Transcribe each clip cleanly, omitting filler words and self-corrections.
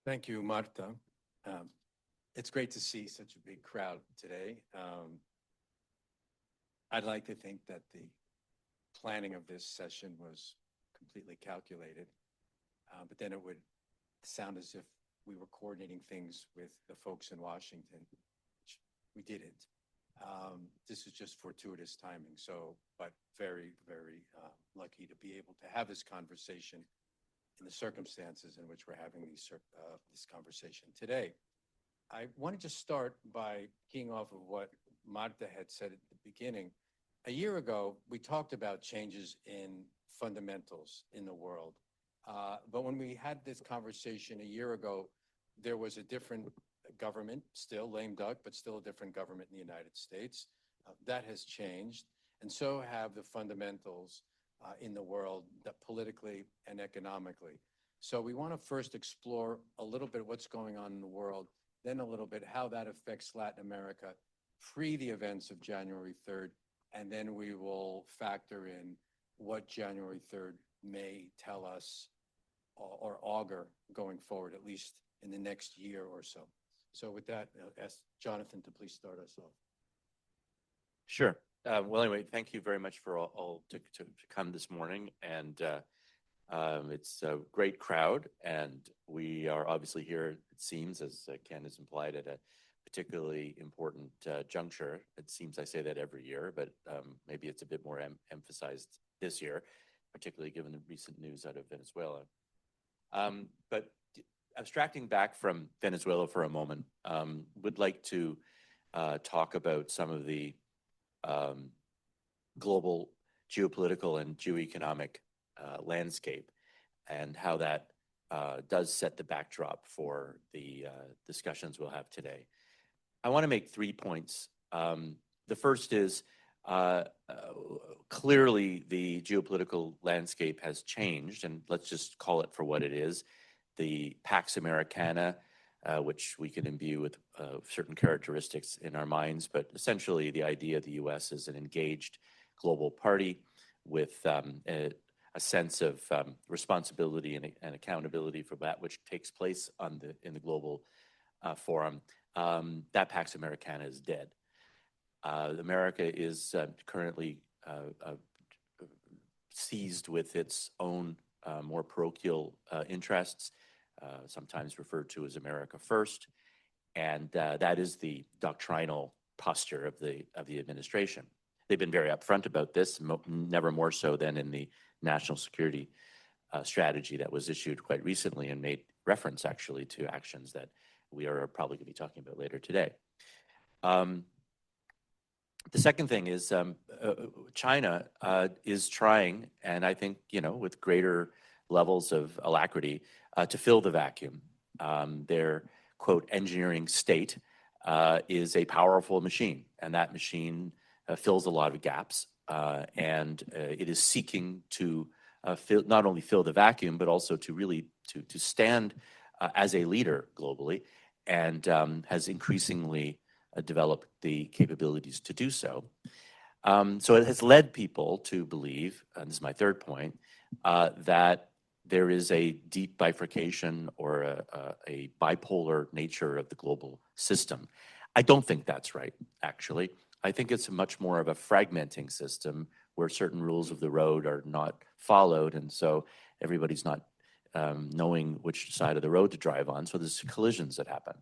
Thank you, Marta. It's great to see such a big crowd today. I'd like to think that the planning of this session was completely calculated, but then it would sound as if we were coordinating things with the folks in Washington, which we didn't. This is just fortuitous timing, but very, very lucky to be able to have this conversation in the circumstances in which we're having this conversation today. I want to just start by keying off of what Marta had said at the beginning. A year ago, we talked about changes in fundamentals in the world. But when we had this conversation a year ago, there was a different government, still lame duck, but still a different government in the United States. That has changed, and so have the fundamentals in the world, politically and economically. So we want to first explore a little bit what's going on in the world, then a little bit how that affects Latin America pre the events of January 3rd, and then we will factor in what January 3rd may tell us or augur going forward, at least in the next year or so. So with that, I'll ask Jonathan to please start us off. Sure. Well, anyway, thank you very much for all to come this morning. And it's a great crowd. And we are obviously here, it seems, as Ken has implied, at a particularly important juncture. It seems I say that every year, but maybe it's a bit more emphasized this year, particularly given the recent news out of Venezuela. But abstracting back from Venezuela for a moment, would like to talk about some of the global geopolitical and geoeconomic landscape and how that does set the backdrop for the discussions we'll have today. I want to make 3 points. The first is clearly the geopolitical landscape has changed, and let's just call it for what it is. The Pax Americana, which we can imbue with certain characteristics in our minds, but essentially the idea the U.S. is an engaged global party with a sense of responsibility and accountability for that which takes place in the global forum. That Pax Americana is dead. America is currently seized with its own more parochial interests, sometimes referred to as America First, and that is the doctrinal posture of the administration. They've been very upfront about this, never more so than in the national security strategy that was issued quite recently and made reference actually to actions that we are probably going to be talking about later today. The second thing is China is trying, and I think, with greater levels of alacrity, to fill the vacuum. Their, quote, engineering state is a powerful machine, and that machine fills a lot of gaps, and it is seeking to not only fill the vacuum, but also to really to stand as a leader globally, and has increasingly developed the capabilities to do so. So it has led people to believe, and this is my third point, that there is a deep bifurcation or a bipolar nature of the global system. I don't think that's right, actually. I think it's much more of a fragmenting system where certain rules of the road are not followed, and so everybody's not knowing which side of the road to drive on, so there's collisions that happen.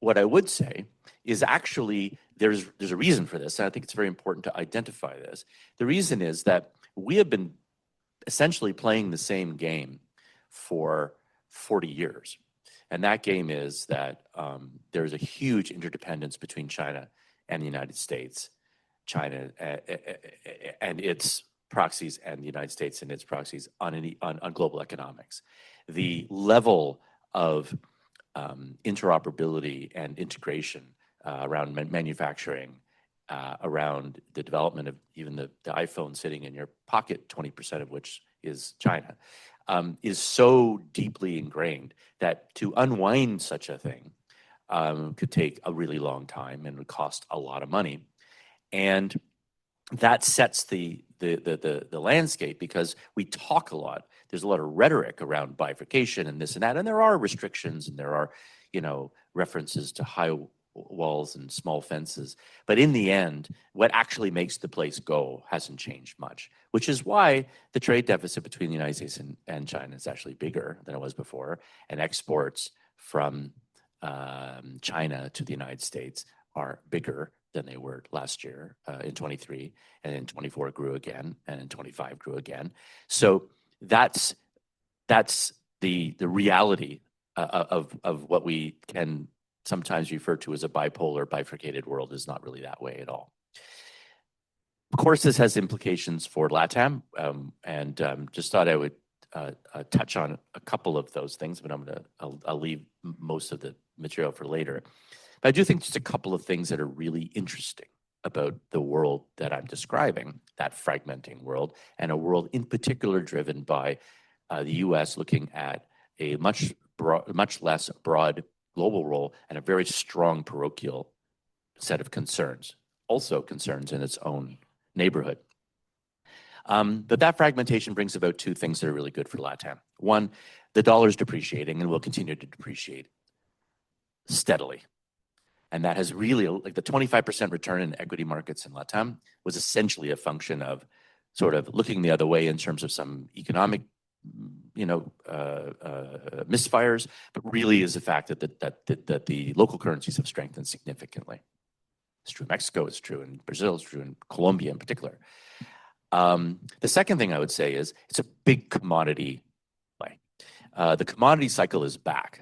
What I would say is actually there's a reason for this, and I think it's very important to identify this. The reason is that we have been essentially playing the same game for 40 years. And that game is that there's a huge interdependence between China and the United States, China and its proxies, and the United States and its proxies on global economics. The level of interoperability and integration around manufacturing, around the development of even the iPhone sitting in your pocket, 20% of which is China, is so deeply ingrained that to unwind such a thing could take a really long time and would cost a lot of money. And that sets the landscape, because we talk a lot. there's a lot of rhetoric around bifurcation and this and that, and there are restrictions and there are, references to high walls and small fences. But in the end, what actually makes the place go hasn't changed much, which is why the trade deficit between the United States and China is actually bigger than it was before, and exports from China to the United States are bigger than they were last year in 23, and in 24 grew again, and in 25 grew again. So that's the reality of what we can sometimes refer to as a bipolar, bifurcated world is not really that way at all. Of course, this has implications for LATAM, and just thought I would touch on a couple of those things, but I'll leave most of the material for later. But I do think just a couple of things that are really interesting about the world that I'm describing, that fragmenting world, and a world in particular driven by the U.S. looking at a much less broad global role and a very strong parochial set of concerns, also concerns in its own neighborhood. But that fragmentation brings about two things that are really good for LATAM. One, the dollar is depreciating and will continue to depreciate steadily. And that has really, like the 25% return in equity markets in LATAM was essentially a function of sort of looking the other way in terms of some economic, misfires, but really is the fact that the local currencies have strengthened significantly. It's true in Mexico, it's true in Brazil, it's true in Colombia in particular. The second thing I would say is it's a big commodity play. The commodity cycle is back.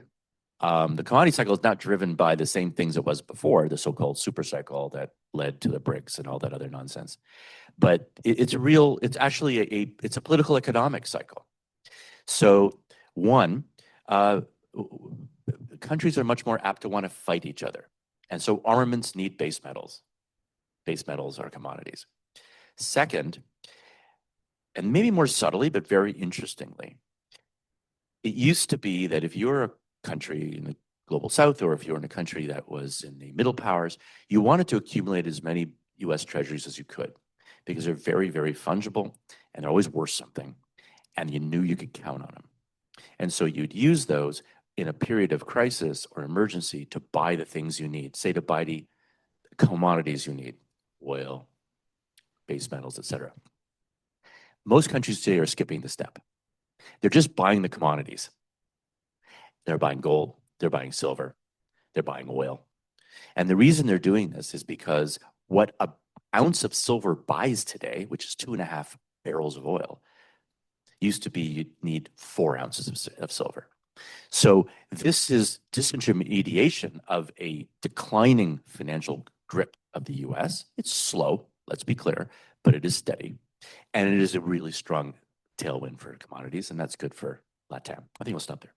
The commodity cycle is not driven by the same things it was before, the so-called super cycle that led to the BRICS and all that other nonsense. But it's actually a political economic cycle. So one, countries are much more apt to want to fight each other. And so armaments need base metals. Base metals are commodities. Second, and maybe more subtly, but very interestingly, it used to be that if you're a country in the global south, or if you're in a country that was in the middle powers, you wanted to accumulate as many US treasuries as you could because they're very, very fungible and they're always worth something. And you knew you could count on them. And so you'd use those in a period of crisis or emergency to buy the things you need, say to buy the commodities you need, oil, base metals, etc. Most countries today are skipping the step. They're just buying the commodities. They're buying gold, they're buying silver, they're buying oil. And the reason they're doing this is because what an ounce of silver buys today, which is 2.5 barrels of oil, used to be you'd need 4 ounces of silver. So this is disintermediation of a declining financial grip of the US. It's slow, let's be clear, but it is steady. And it is a really strong tailwind for commodities, and that's good for LATAM. I think we'll stop there.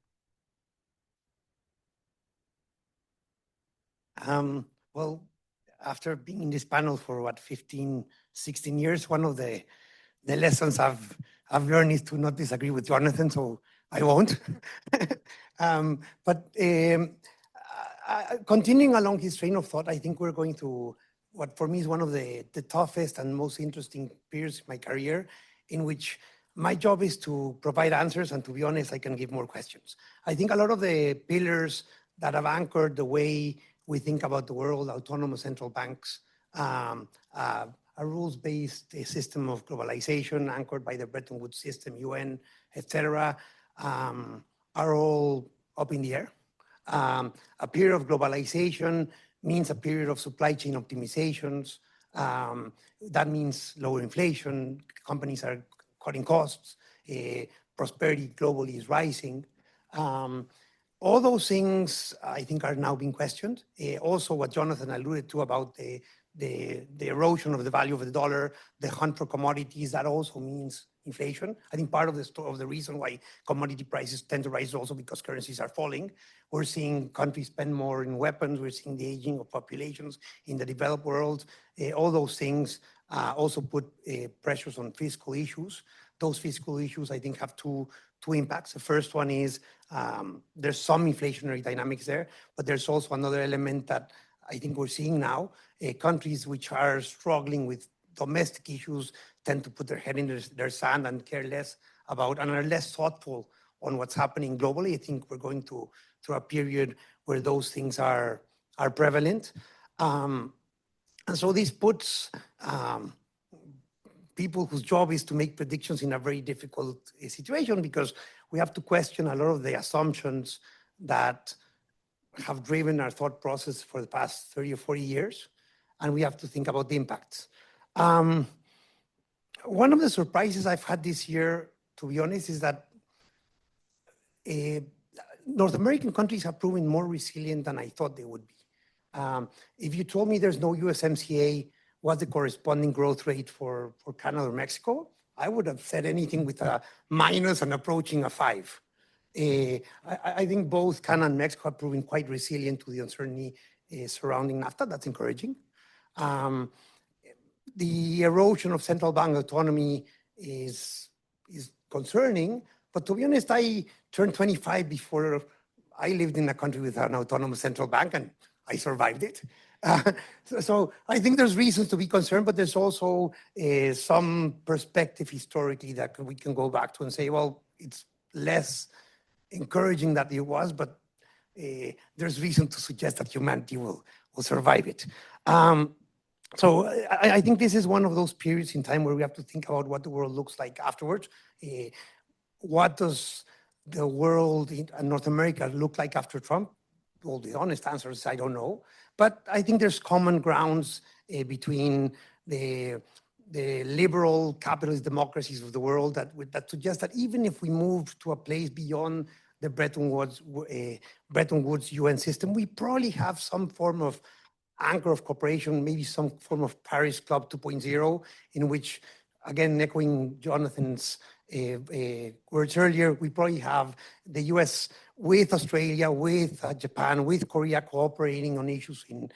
Well, after being in this panel for 15, 16 years, one of the lessons I've learned is to not disagree with Jonathan, so I won't. But continuing along his train of thought, I think we're going through what for me is one of the toughest and most interesting periods in my career, in which my job is to provide answers, and to be honest, I can give more questions. I think a lot of the pillars that have anchored the way we think about the world, autonomous central banks, a rules-based system of globalization anchored by the Bretton Woods system, UN, etc., are all up in the air. A period of globalization means a period of supply chain optimizations. That means lower inflation, companies are cutting costs, prosperity globally is rising. All those things, I think, are now being questioned. Also, what Jonathan alluded to about the erosion of the value of the dollar, the hunt for commodities, that also means inflation. I think part of the reason why commodity prices tend to rise is also because currencies are falling. We're seeing countries spend more in weapons. We're seeing the aging of populations in the developed world. All those things also put pressures on fiscal issues. Those fiscal issues, I think, have two impacts. The first one is there's some inflationary dynamics there, but there's also another element that I think we're seeing now. Countries which are struggling with domestic issues tend to put their head in their sand and care less about and are less thoughtful on what's happening globally. I think we're going through a period where those things are prevalent. And so this puts people whose job is to make predictions in a very difficult situation, because we have to question a lot of the assumptions that have driven our thought process for the past 30 or 40 years, and we have to think about the impacts. One of the surprises I've had this year, to be honest, is that North American countries have proven more resilient than I thought they would be. If you told me there's no USMCA, what's the corresponding growth rate for Canada or Mexico, I would have said anything with a minus and approaching a 5. I think both Canada and Mexico have proven quite resilient to the uncertainty surrounding NAFTA. That's encouraging. The erosion of central bank autonomy is concerning, but to be honest, I turned 25 before I lived in a country with an autonomous central bank, and I survived it. So I think there's reasons to be concerned, but there's also some perspective historically that we can go back to and say, well, it's less encouraging than it was, but there's reason to suggest that humanity will survive it. So I think this is one of those periods in time where we have to think about what the world looks like afterwards. What does the world in North America look like after Trump? Well, the honest answer is I don't know. But I think there's common grounds between the liberal capitalist democracies of the world that suggest that even if we move to a place beyond the Bretton Woods UN system, we probably have some form of anchor of cooperation, maybe some form of Paris Club 2.0, in which, again, echoing Jonathan's words earlier, we probably have the US with Australia, with Japan, with Korea cooperating on issues in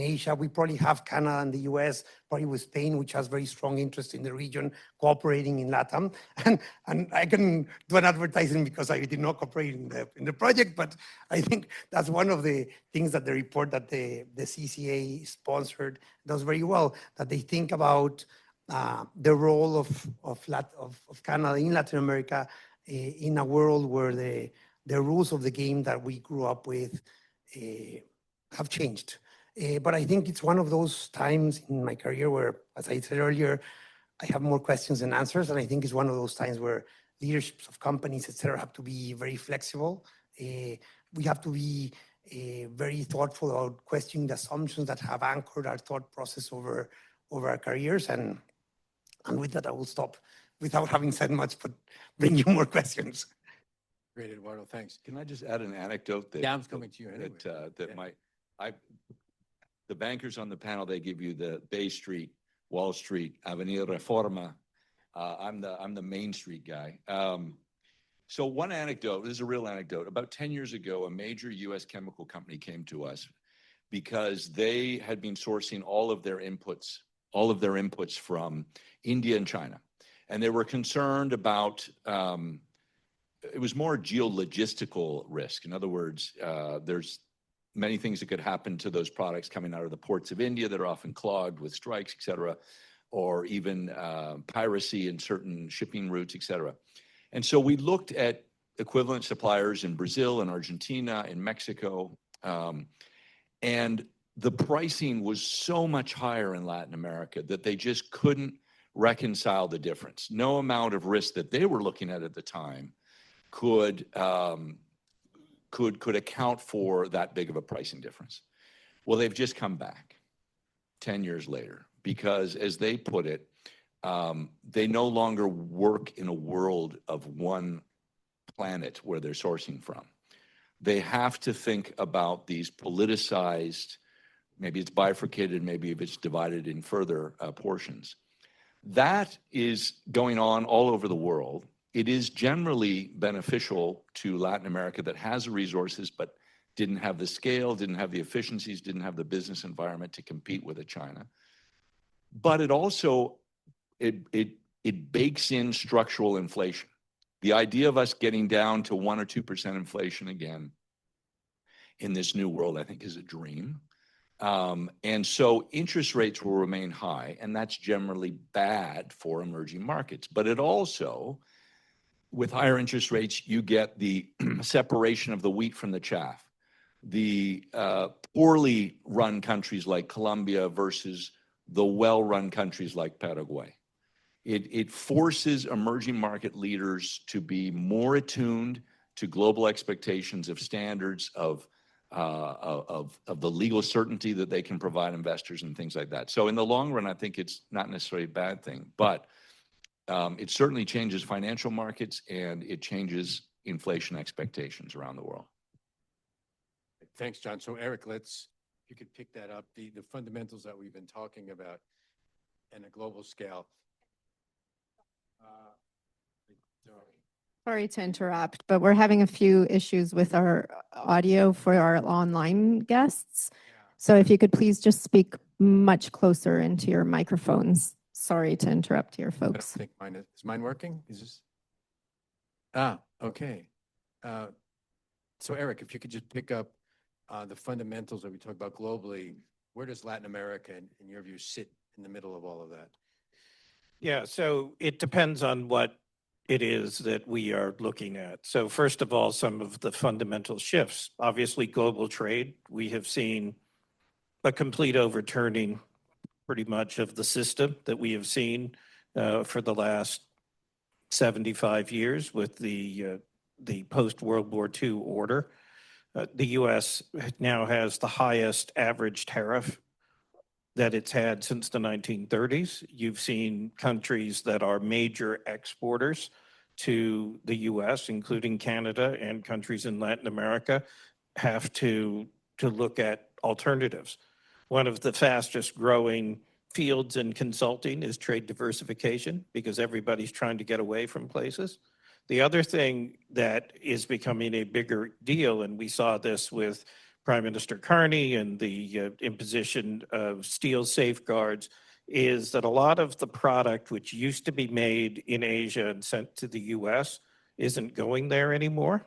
Asia. We probably have Canada and the US, probably with Spain, which has very strong interest in the region, cooperating in LATAM. And I can do an advertising because I did not cooperate in the project, but I think that's one of the things that the report that the CCA sponsored does very well, that they think about the role of Canada in Latin America in a world where the rules of the game that we grew up with have changed. But I think it's one of those times in my career where, as I said earlier, I have more questions than answers. And I think it's one of those times where leaderships of companies, et cetera, have to be very flexible. We have to be very thoughtful about questioning the assumptions that have anchored our thought process over our careers. And with that, I will stop without having said much, but bring you more questions. Great, Eduardo, thanks. Can I just add an anecdote that Yeah, I'm coming to you anyway. The bankers on the panel, they give you the Bay Street, Wall Street, Avenida Reforma. I'm the Main Street guy. So one anecdote, this is a real anecdote. About 10 years ago, a major US chemical company came to us because they had been sourcing all of their inputs from India and China. And they were concerned about, it was more geologistical risk. In other words, there's many things that could happen to those products coming out of the ports of India that are often clogged with strikes, et cetera, or even piracy in certain shipping routes, et cetera. And so we looked at equivalent suppliers in Brazil and Argentina and Mexico, and the pricing was so much higher in Latin America that they just couldn't reconcile the difference. No amount of risk that they were looking at the time could account for that big of a pricing difference. Well, they've just come back 10 years later because, as they put it, they no longer work in a world of one planet where they're sourcing from. They have to think about these politicized, maybe it's bifurcated, maybe if it's divided in further portions. That is going on all over the world. It is generally beneficial to Latin America that has the resources, but didn't have the scale, didn't have the efficiencies, didn't have the business environment to compete with a China. But it also, it bakes in structural inflation. The idea of us getting down to 1 or 2% inflation again in this new world, I think, is a dream. And so interest rates will remain high, and that's generally bad for emerging markets. But it also with higher interest rates, you get the separation of the wheat from the chaff. The poorly run countries like Colombia versus the well-run countries like Paraguay. It forces emerging market leaders to be more attuned to global expectations of standards, of the legal certainty that they can provide investors and things like that. So in the long run, I think it's not necessarily a bad thing, but it certainly changes financial markets and it changes inflation expectations around the world. Thanks, John. So Eric, if you could pick that up, the fundamentals that we've been talking about in a global scale. Sorry to interrupt, but we're having a few issues with our audio for our online guests. So if you could please just speak much closer into your microphones. Sorry to interrupt here, I don't folks. think is mine working? Is this? Okay. So Eric, if you could just pick up the fundamentals that we talk about globally, where does Latin America, in your view, sit in the middle of all of that? Yeah, so it depends on what it is that we are looking at. So first of all, some of the fundamental shifts. Obviously, global trade, we have seen a complete overturning pretty much of the system that we have seen for the last 75 years with the post-World War II order. The U.S. now has the highest average tariff that it's had since the 1930s. You've seen countries that are major exporters to the U.S., including Canada and countries in Latin America, have to look at alternatives. One of the fastest growing fields in consulting is trade diversification because everybody's trying to get away from places. The other thing that is becoming a bigger deal, and we saw this with Prime Minister Carney and the imposition of steel safeguards, is that a lot of the product which used to be made in Asia and sent to the US isn't going there anymore.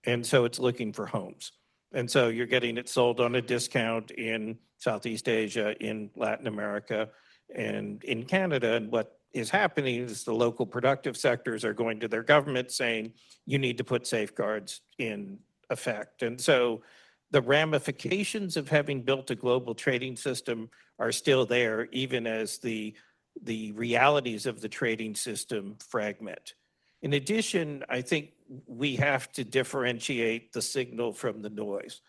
And so it's looking for homes. And so you're getting it sold on a discount in Southeast Asia, in Latin America, and in Canada. And what is happening is the local productive sectors are going to their government saying, you need to put safeguards in effect. And so the ramifications of having built a global trading system are still there, even as the realities of the trading system fragment. In addition, I think we have to differentiate the signal from the noise.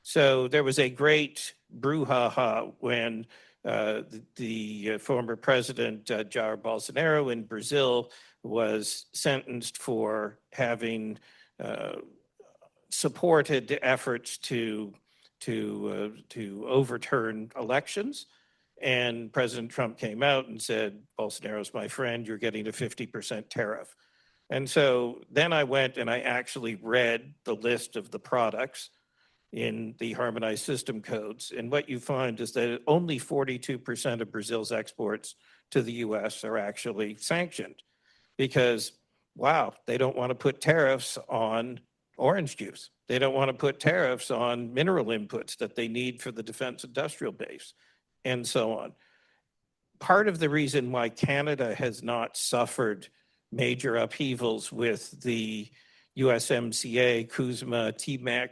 So there was a great brouhaha when the former president, Jair Bolsonaro in Brazil, was sentenced for having supported efforts to overturn elections. And President Trump came out and said, Bolsonaro's my friend, you're getting a 50% tariff. And so then I went and I actually read the list of the products in the harmonized system codes. And what you find is that only 42% of Brazil's exports to the US are actually sanctioned because, wow, they don't want to put tariffs on orange juice. They don't want to put tariffs on mineral inputs that they need for the defense industrial base, and so on. Part of the reason why Canada has not suffered major upheavals with the USMCA, CUSMA, TMEC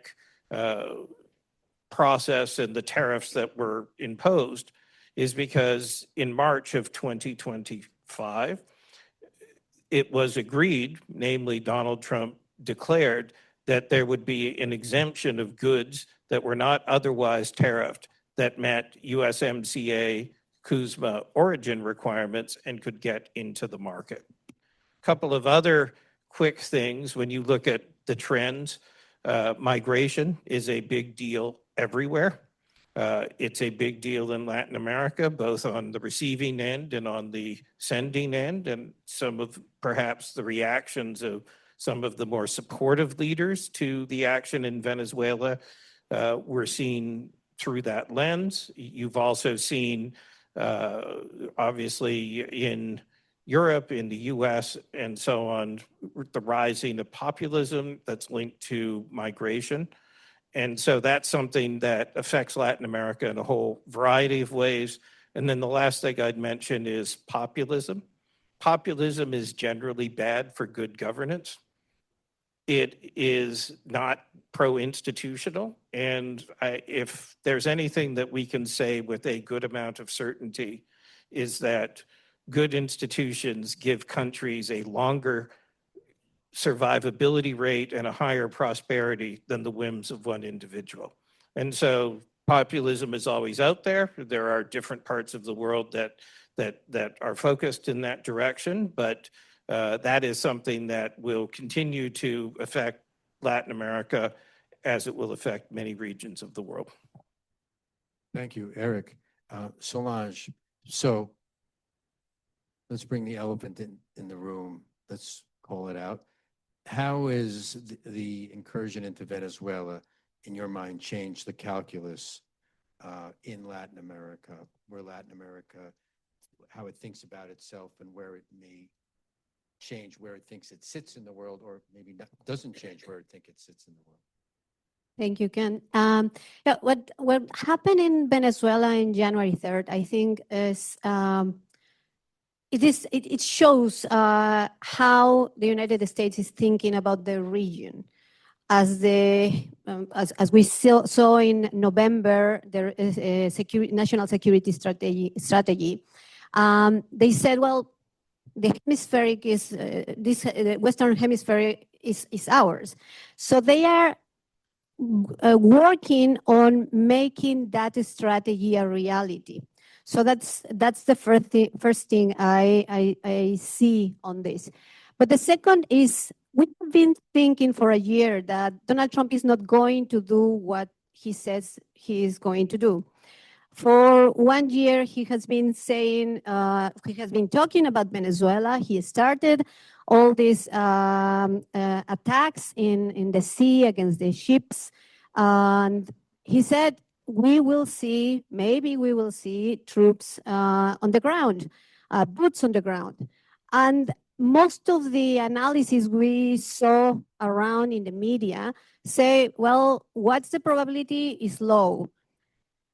process and the tariffs that were imposed is because in March of 2025, it was agreed, namely Donald Trump declared that there would be an exemption of goods that were not otherwise tariffed that met USMCA, CUSMA origin requirements and could get into the market. A couple of other quick things when you look at the trends. Migration is a big deal everywhere. It's a big deal in Latin America, both on the receiving end and on the sending end, and some of perhaps the reactions of some of the more supportive leaders to the action in Venezuela we're seeing through that lens. You've also seen, obviously, in Europe, in the US, and so on, the rising of populism that's linked to migration. And so that's something that affects Latin America in a whole variety of ways. And then the last thing I'd mention is populism. populism is generally bad for good governance. It is not pro-institutional. And if there's anything that we can say with a good amount of certainty, is that good institutions give countries a longer survivability rate and a higher prosperity than the whims of one individual. And so populism is always out there. There are different parts of the world that are focused in that direction, but that is something that will continue to affect Latin America as it will affect many regions of the world. Thank you, Eric. Solange, so let's bring the elephant in the room. Let's call it out. How is the incursion into Venezuela, in your mind, changed the calculus in Latin America, how it thinks about itself and where it may change where it thinks it sits in the world, or maybe doesn't change where it thinks it sits in the world? Thank you, Ken. Yeah, what happened in Venezuela in January 3rd, I think, is it shows how the United States is thinking about the region. As we saw in November, there is a national security strategy. They said, well, the hemispheric is the Western Hemisphere is ours. So they are working on making that strategy a reality. So that's the first thing I see on this. But the second is, we've been thinking for a year that Donald Trump is not going to do what he says he is going to do. For 1 year, he has been saying, he has been talking about Venezuela. He started all these attacks in the sea against the ships. And he said, we will see, maybe we will see troops on the ground, boots on the ground. And most of the analysis we saw around in the media say, well, what's the probability is low.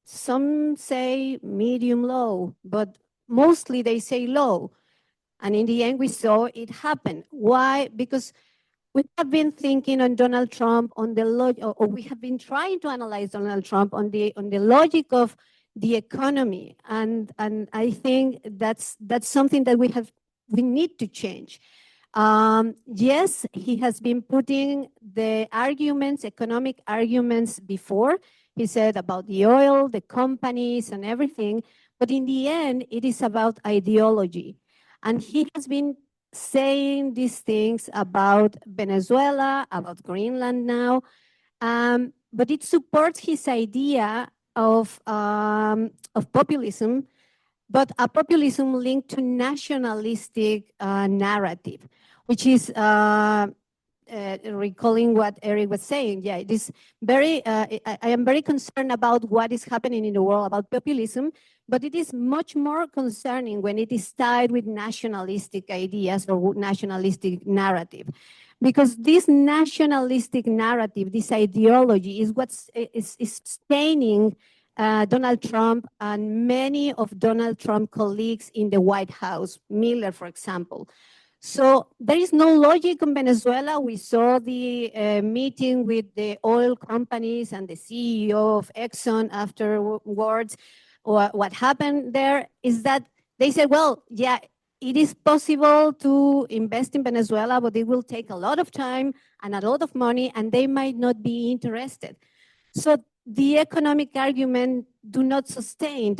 Some say medium low, but mostly they say low. And in the end, we saw it happen. Why? Because we have been thinking on Donald Trump on the or we have been trying to analyze Donald Trump on the logic of the economy, and I think that's something that we need to change. Yes, he has been putting the arguments, economic arguments before. He said about the oil, the companies, and everything. But in the end, it is about ideology. And he has been saying these things about Venezuela, about Greenland now. But it supports his idea of populism, but a populism linked to nationalistic narrative, which is recalling what Eric was saying. Yeah, it is very, I am very concerned about what is happening in the world about populism, but it is much more concerning when it is tied with nationalistic ideas or nationalistic narrative. Because this nationalistic narrative, this ideology is what is sustaining Donald Trump and many of Donald Trump colleagues in the White House, Miller, for example. So there is no logic in Venezuela. We saw the meeting with the oil companies and the CEO of Exxon afterwards. What happened there is that they said, well, yeah, it is possible to invest in Venezuela, but it will take a lot of time and a lot of money, and they might not be interested. So the economic argument doesn't sustain.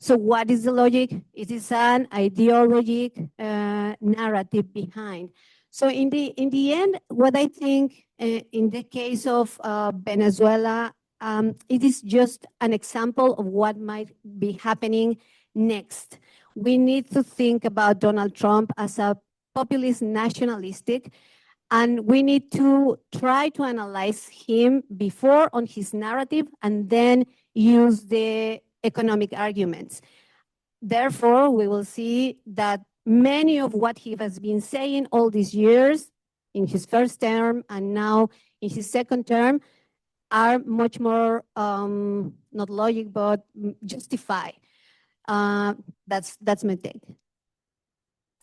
So what is the logic? It is an ideologic narrative behind. So in the end, what I think in the case of Venezuela, it is just an example of what might be happening next. We need to think about Donald Trump as a populist nationalistic, and we need to try to analyze him before on his narrative and then use the economic arguments. Therefore, we will see that many of what he has been saying all these years in his first term and now in his second term are much more, not logic, but justified. That's my take.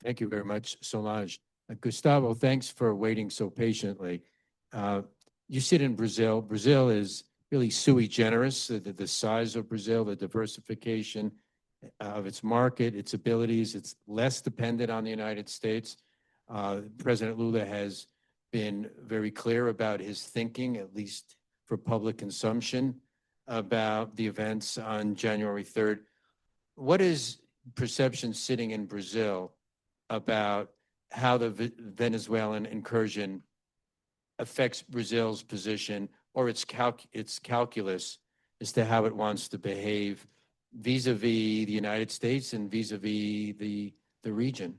Thank you very much, Solange. Gustavo, thanks for waiting so patiently. You sit in Brazil. Brazil is really sui generis, the size of Brazil, the diversification of its market, its abilities. It's less dependent on the United States. President Lula has been very clear about his thinking, at least for public consumption, about the events on January 3rd. What is perception sitting in Brazil about how the Venezuelan incursion affects Brazil's position or its calculus as to how it wants to behave vis-a-vis the United States and vis-a-vis the region?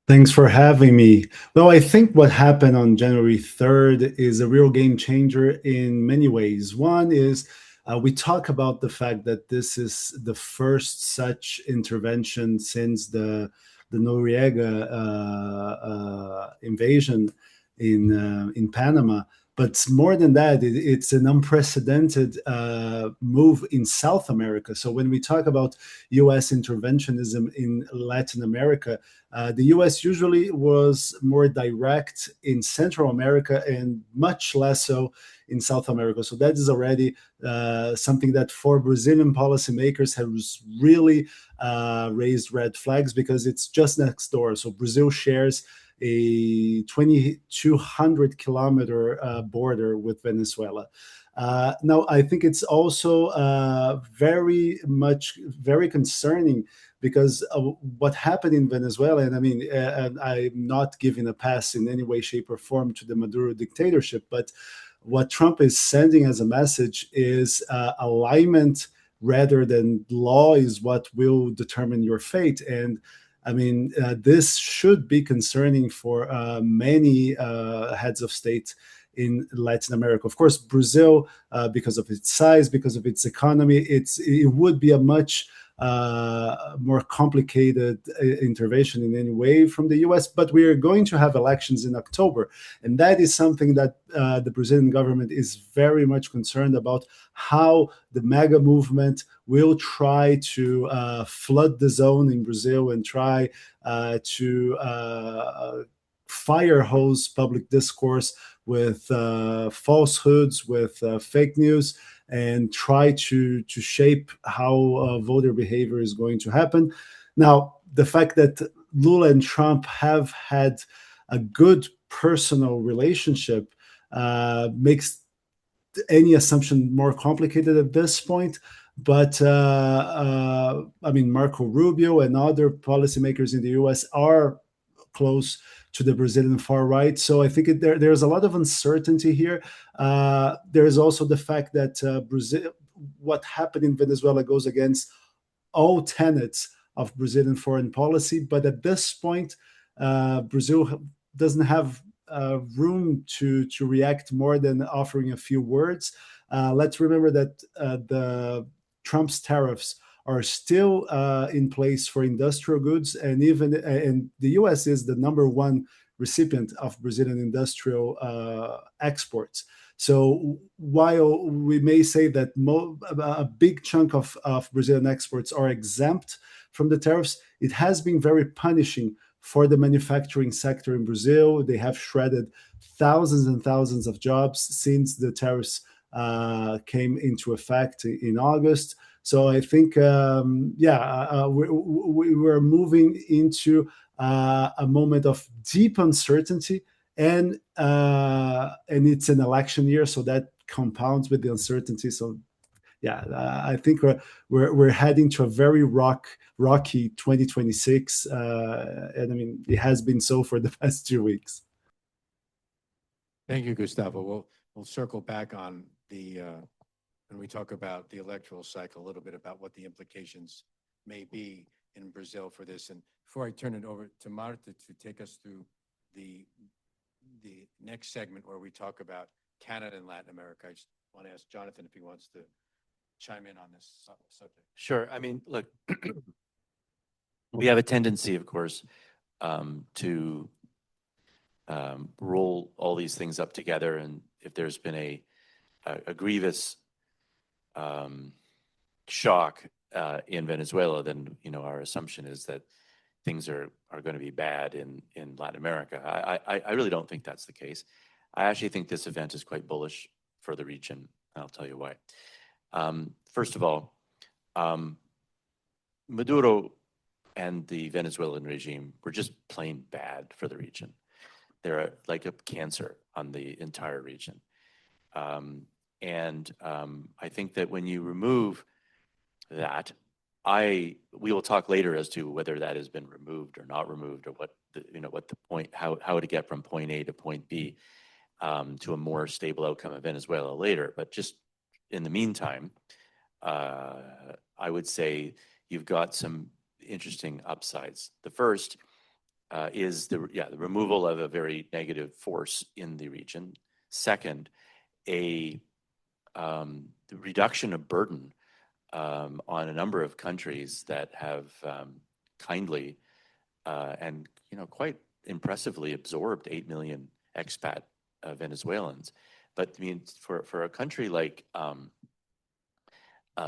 Thanks for having me. Well, I think what happened on January 3rd is a real game changer in many ways. One is we talk about the fact that this is the first such intervention since the Noriega invasion in Panama. But more than that, it's an unprecedented move in South America. So when we talk about U.S. interventionism in Latin America, the U.S. usually was more direct in Central America and much less so in South America. So that is already something that for Brazilian policymakers has really raised red flags because it's just next door. So Brazil shares a 2,200 kilometer border with Venezuela. Now, I think it's also very concerning because of what happened in Venezuela. And I mean, and I'm not giving a pass in any way, shape, or form to the Maduro dictatorship, but what Trump is sending as a message is alignment rather than law is what will determine your fate. And I mean, this should be concerning for many heads of state in Latin America. Of course, Brazil, because of its size, because of its economy, it would be a much more complicated intervention in any way from the US, but we are going to have elections in October. And that is something that the Brazilian government is very much concerned about, how the MAGA movement will try to flood the zone in Brazil and try to fire hose public discourse with falsehoods, with fake news, and try to shape how voter behavior is going to happen. Now, the fact that Lula and Trump have had a good personal relationship makes any assumption more complicated at this point. But I mean, Marco Rubio and other policymakers in the US are close to the Brazilian far right. So I think there's a lot of uncertainty here. There is also the fact that Brazil, what happened in Venezuela goes against all tenets of Brazilian foreign policy. But at this point, Brazil doesn't have room to react more than offering a few words. Let's remember that the Trump's tariffs are still in place for industrial goods, and the U.S. is the number one recipient of Brazilian industrial exports. So while we may say that a big chunk of Brazilian exports are exempt from the tariffs, it has been very punishing for the manufacturing sector in Brazil. They have shredded thousands and thousands of jobs since the tariffs came into effect in August. So I think, we're moving into a moment of deep uncertainty, and it's an election year, so that compounds with the uncertainty. So, yeah, I think we're heading to a very rocky 2026, and I mean it has been so for the past 2 weeks. Thank you, Gustavo. We'll circle back on the when we talk about the electoral cycle, a little bit about what the implications may be in Brazil for this. And before I turn it over to Marta to take us through the next segment where we talk about Canada and Latin America, I just want to ask Jonathan if he wants to chime in on this subject. Sure. I mean, look, we have a tendency, of course, to roll all these things up together. And if there's been a grievous shock in Venezuela, then our assumption is that things are going to be bad in Latin America. I really don't think that's the case. I actually think this event is quite bullish for the region. I'll tell you why. First of all, Maduro and the Venezuelan regime were just plain bad for the region. They're like a cancer on the entire region. I think that when you remove that, we will talk later as to whether that has been removed or not removed, or what the point, how to get from point A to point B to a more stable outcome in Venezuela later. But just in the meantime, I would say you've got some interesting upsides. The first is the removal of a very negative force in the region. Second, the reduction of burden on a number of countries that have kindly and quite impressively absorbed 8 million expat Venezuelans. But I mean, for a country like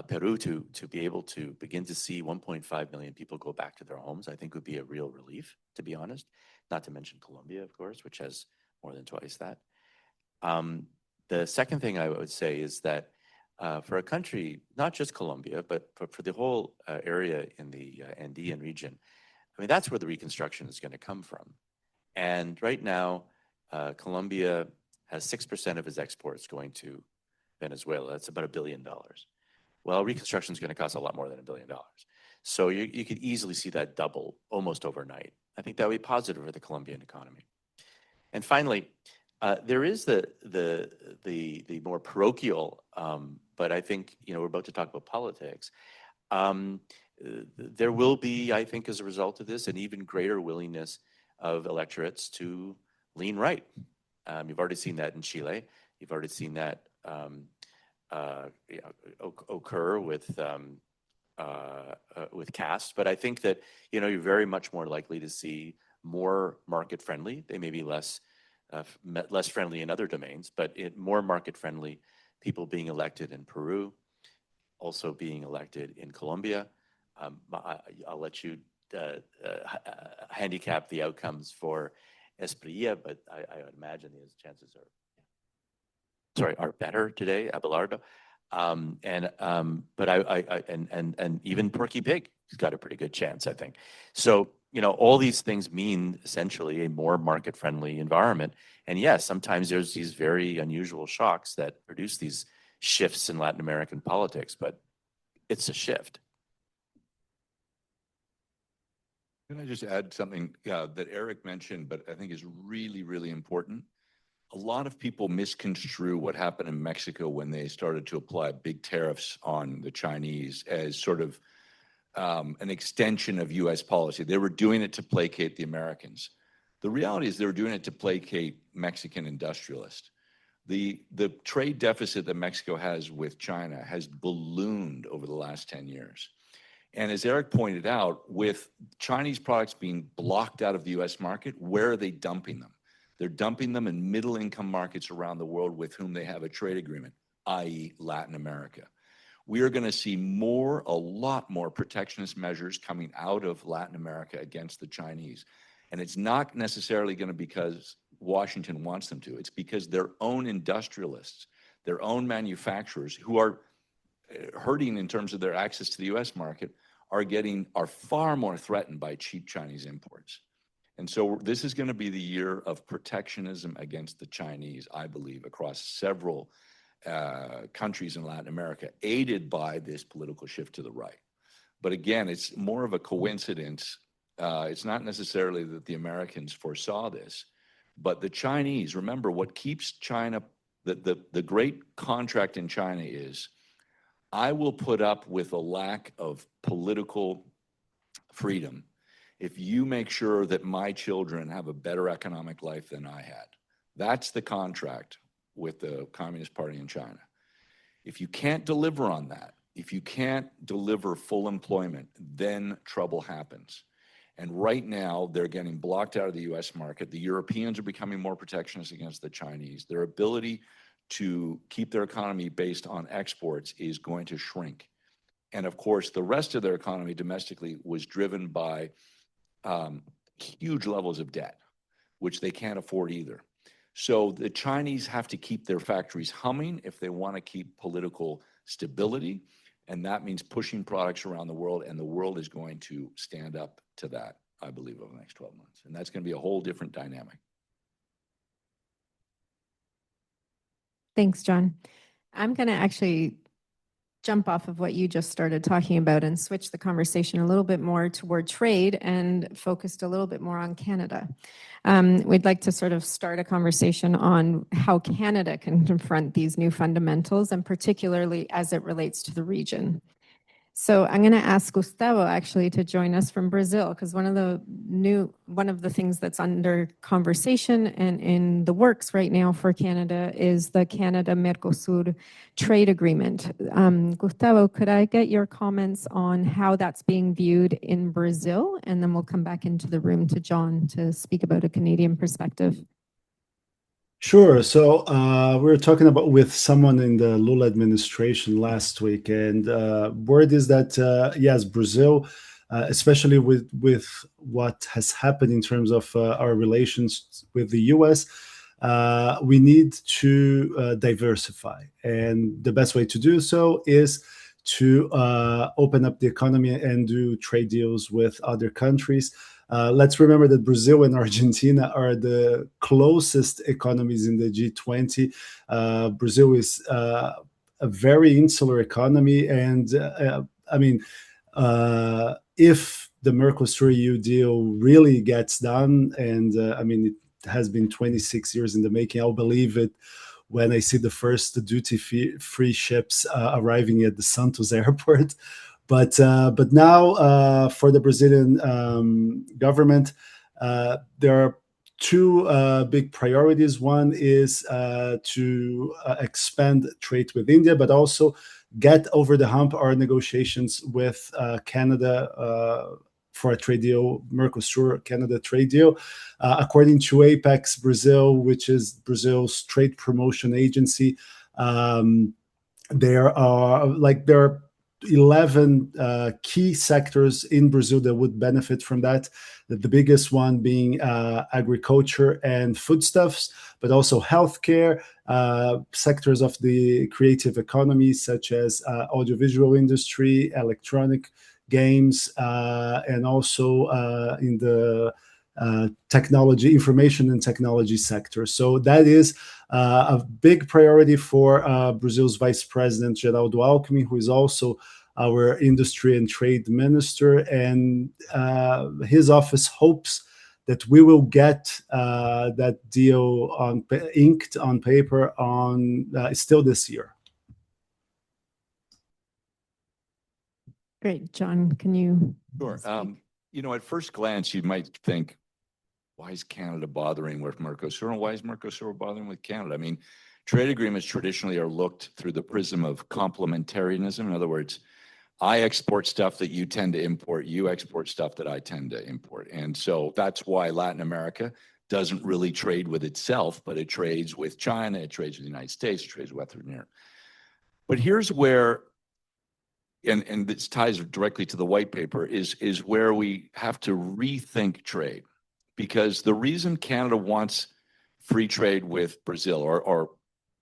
Peru to be able to begin to see 1.5 million people go back to their homes, I think would be a real relief, to be honest. Not to mention Colombia, of course, which has more than twice that. The second thing I would say is that for a country, not just Colombia, but for the whole area in the Andean region, I mean, that's where the reconstruction is going to come from. And right now, Colombia has 6% of its exports going to Venezuela. That's about $1 billion. Well, reconstruction is going to cost a lot more than $1 billion. So you could easily see that double almost overnight. I think that would be positive for the Colombian economy. And finally, there is the more parochial, but I think we're about to talk about politics. There will be, I think, as a result of this, an even greater willingness of electorates to lean right. You've already seen that in Chile. You've already seen that occur with Cast. But I think that you're very much more likely to see more market friendly. They may be less friendly in other domains, but more market friendly people being elected in Peru, also being elected in Colombia. I'll let you handicap the outcomes for Espriella, but I would imagine his chances are better today, Abelardo. And even Porky Pig has got a pretty good chance, I think. So, all these things mean essentially a more market-friendly environment. And yes, sometimes there's these very unusual shocks that produce these shifts in Latin American politics, but it's a shift. Can I just add something that Eric mentioned, but I think is really, really important? A lot of people misconstrue what happened in Mexico when they started to apply big tariffs on the Chinese as sort of an extension of U.S. policy. They were doing it to placate the Americans. The reality is they were doing it to placate Mexican industrialists. The trade deficit that Mexico has with China has ballooned over the last 10 years. And as Eric pointed out, with Chinese products being blocked out of the U.S. market, where are they dumping them? They're dumping them in middle-income markets around the world with whom they have a trade agreement, i.e. Latin America. We are going to see a lot more protectionist measures coming out of Latin America against the Chinese. And it's not necessarily going to be because Washington wants them to. It's because their own industrialists, their own manufacturers who are hurting in terms of their access to the U.S. market are far more threatened by cheap Chinese imports. And so this is going to be the year of protectionism against the Chinese, I believe, across several countries in Latin America, aided by this political shift to the right. But again, it's more of a coincidence. It's not necessarily that the Americans foresaw this, but the Chinese, remember what keeps China, the great contract in China is, I will put up with a lack of political freedom if you make sure that my children have a better economic life than I had. That's the contract with the Communist Party in China. If you can't deliver on that, if you can't deliver full employment, then trouble happens. And right now, they're getting blocked out of the U.S. market. The Europeans are becoming more protectionist against the Chinese. Their ability to keep their economy based on exports is going to shrink. And of course, the rest of their economy domestically was driven by huge levels of debt, which they can't afford either. So the Chinese have to keep their factories humming if they want to keep political stability. And that means pushing products around the world, and the world is going to stand up to that, I believe, over the next 12 months. And that's going to be a whole different dynamic. Thanks, John. I'm going to actually jump off of what you just started talking about and switch the conversation a little bit more toward trade and focused a little bit more on Canada. We'd like to sort of start a conversation on how Canada can confront these new fundamentals, and particularly as it relates to the region. So I'm going to ask Gustavo actually to join us from Brazil, because one of the things that's under conversation and in the works right now for Canada is the Canada-Mercosur trade agreement. Gustavo, could I get your comments on how that's being viewed in Brazil? And then we'll come back into the room to John to speak about a Canadian perspective. Sure. So we were talking about with someone in the Lula administration last week, and word is that yes, Brazil, especially with what has happened in terms of our relations with the U.S., we need to diversify, and the best way to do so is to open up the economy and do trade deals with other countries. Let's remember that Brazil and Argentina are the closest economies in the G20. Brazil is a very insular economy. And I mean, if the Mercosur EU deal really gets done, and I mean, it has been 26 years in the making, I'll believe it when I see the first duty-free ships arriving at the Santos airport. But now for the Brazilian government, there are two big priorities. One is to expand trade with India, but also get over the hump our negotiations with Canada for a trade deal, Mercosur-Canada trade deal. According to Apex Brazil, which is Brazil's trade promotion agency, there are 11 key sectors in Brazil that would benefit from that. The biggest one being agriculture and foodstuffs, but also healthcare, sectors of the creative economy, such as audiovisual industry, electronic games, and also in the technology, information and technology sector. So that is a big priority for Brazil's Vice President, Geraldo Alckmin, who is also our industry and trade minister. And his office hopes that we will get that deal inked on paper still this year. Great. John, can you? Sure. You know, at first glance, you might think, why is Canada bothering with Mercosur, and why is Mercosur bothering with Canada? I mean, trade agreements traditionally are looked through the prism of complementarianism. In other words, I export stuff that you tend to import, you export stuff that I tend to import. And so that's why Latin America doesn't really trade with itself, but it trades with China, it trades with the United States, it trades with Western Europe. But here's where, and this ties directly to the white paper, is where we have to rethink trade. Because the reason Canada wants free trade with Brazil, or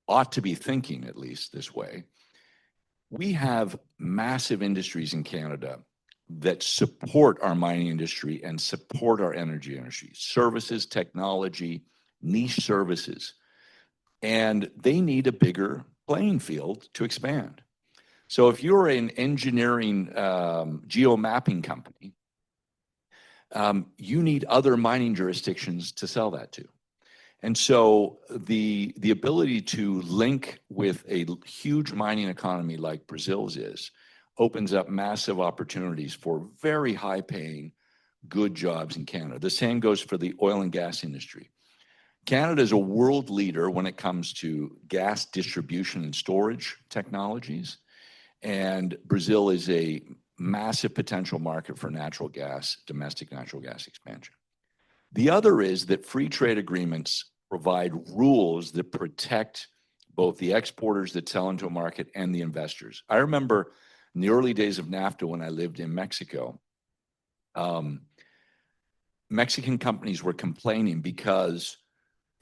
ought to be thinking at least this way, we have massive industries in Canada that support our mining industry and support our energy industry, services, technology, niche services. And they need a bigger playing field to expand. So if you're an engineering geomapping company, you need other mining jurisdictions to sell that to. And so the ability to link with a huge mining economy like Brazil's opens up massive opportunities for very high paying, good jobs in Canada. The same goes for the oil and gas industry. Canada is a world leader when it comes to gas distribution and storage technologies. And Brazil is a massive potential market for natural gas, domestic natural gas expansion. The other is that free trade agreements provide rules that protect both the exporters that sell into a market and the investors. I remember in the early days of NAFTA when I lived in Mexico, Mexican companies were complaining because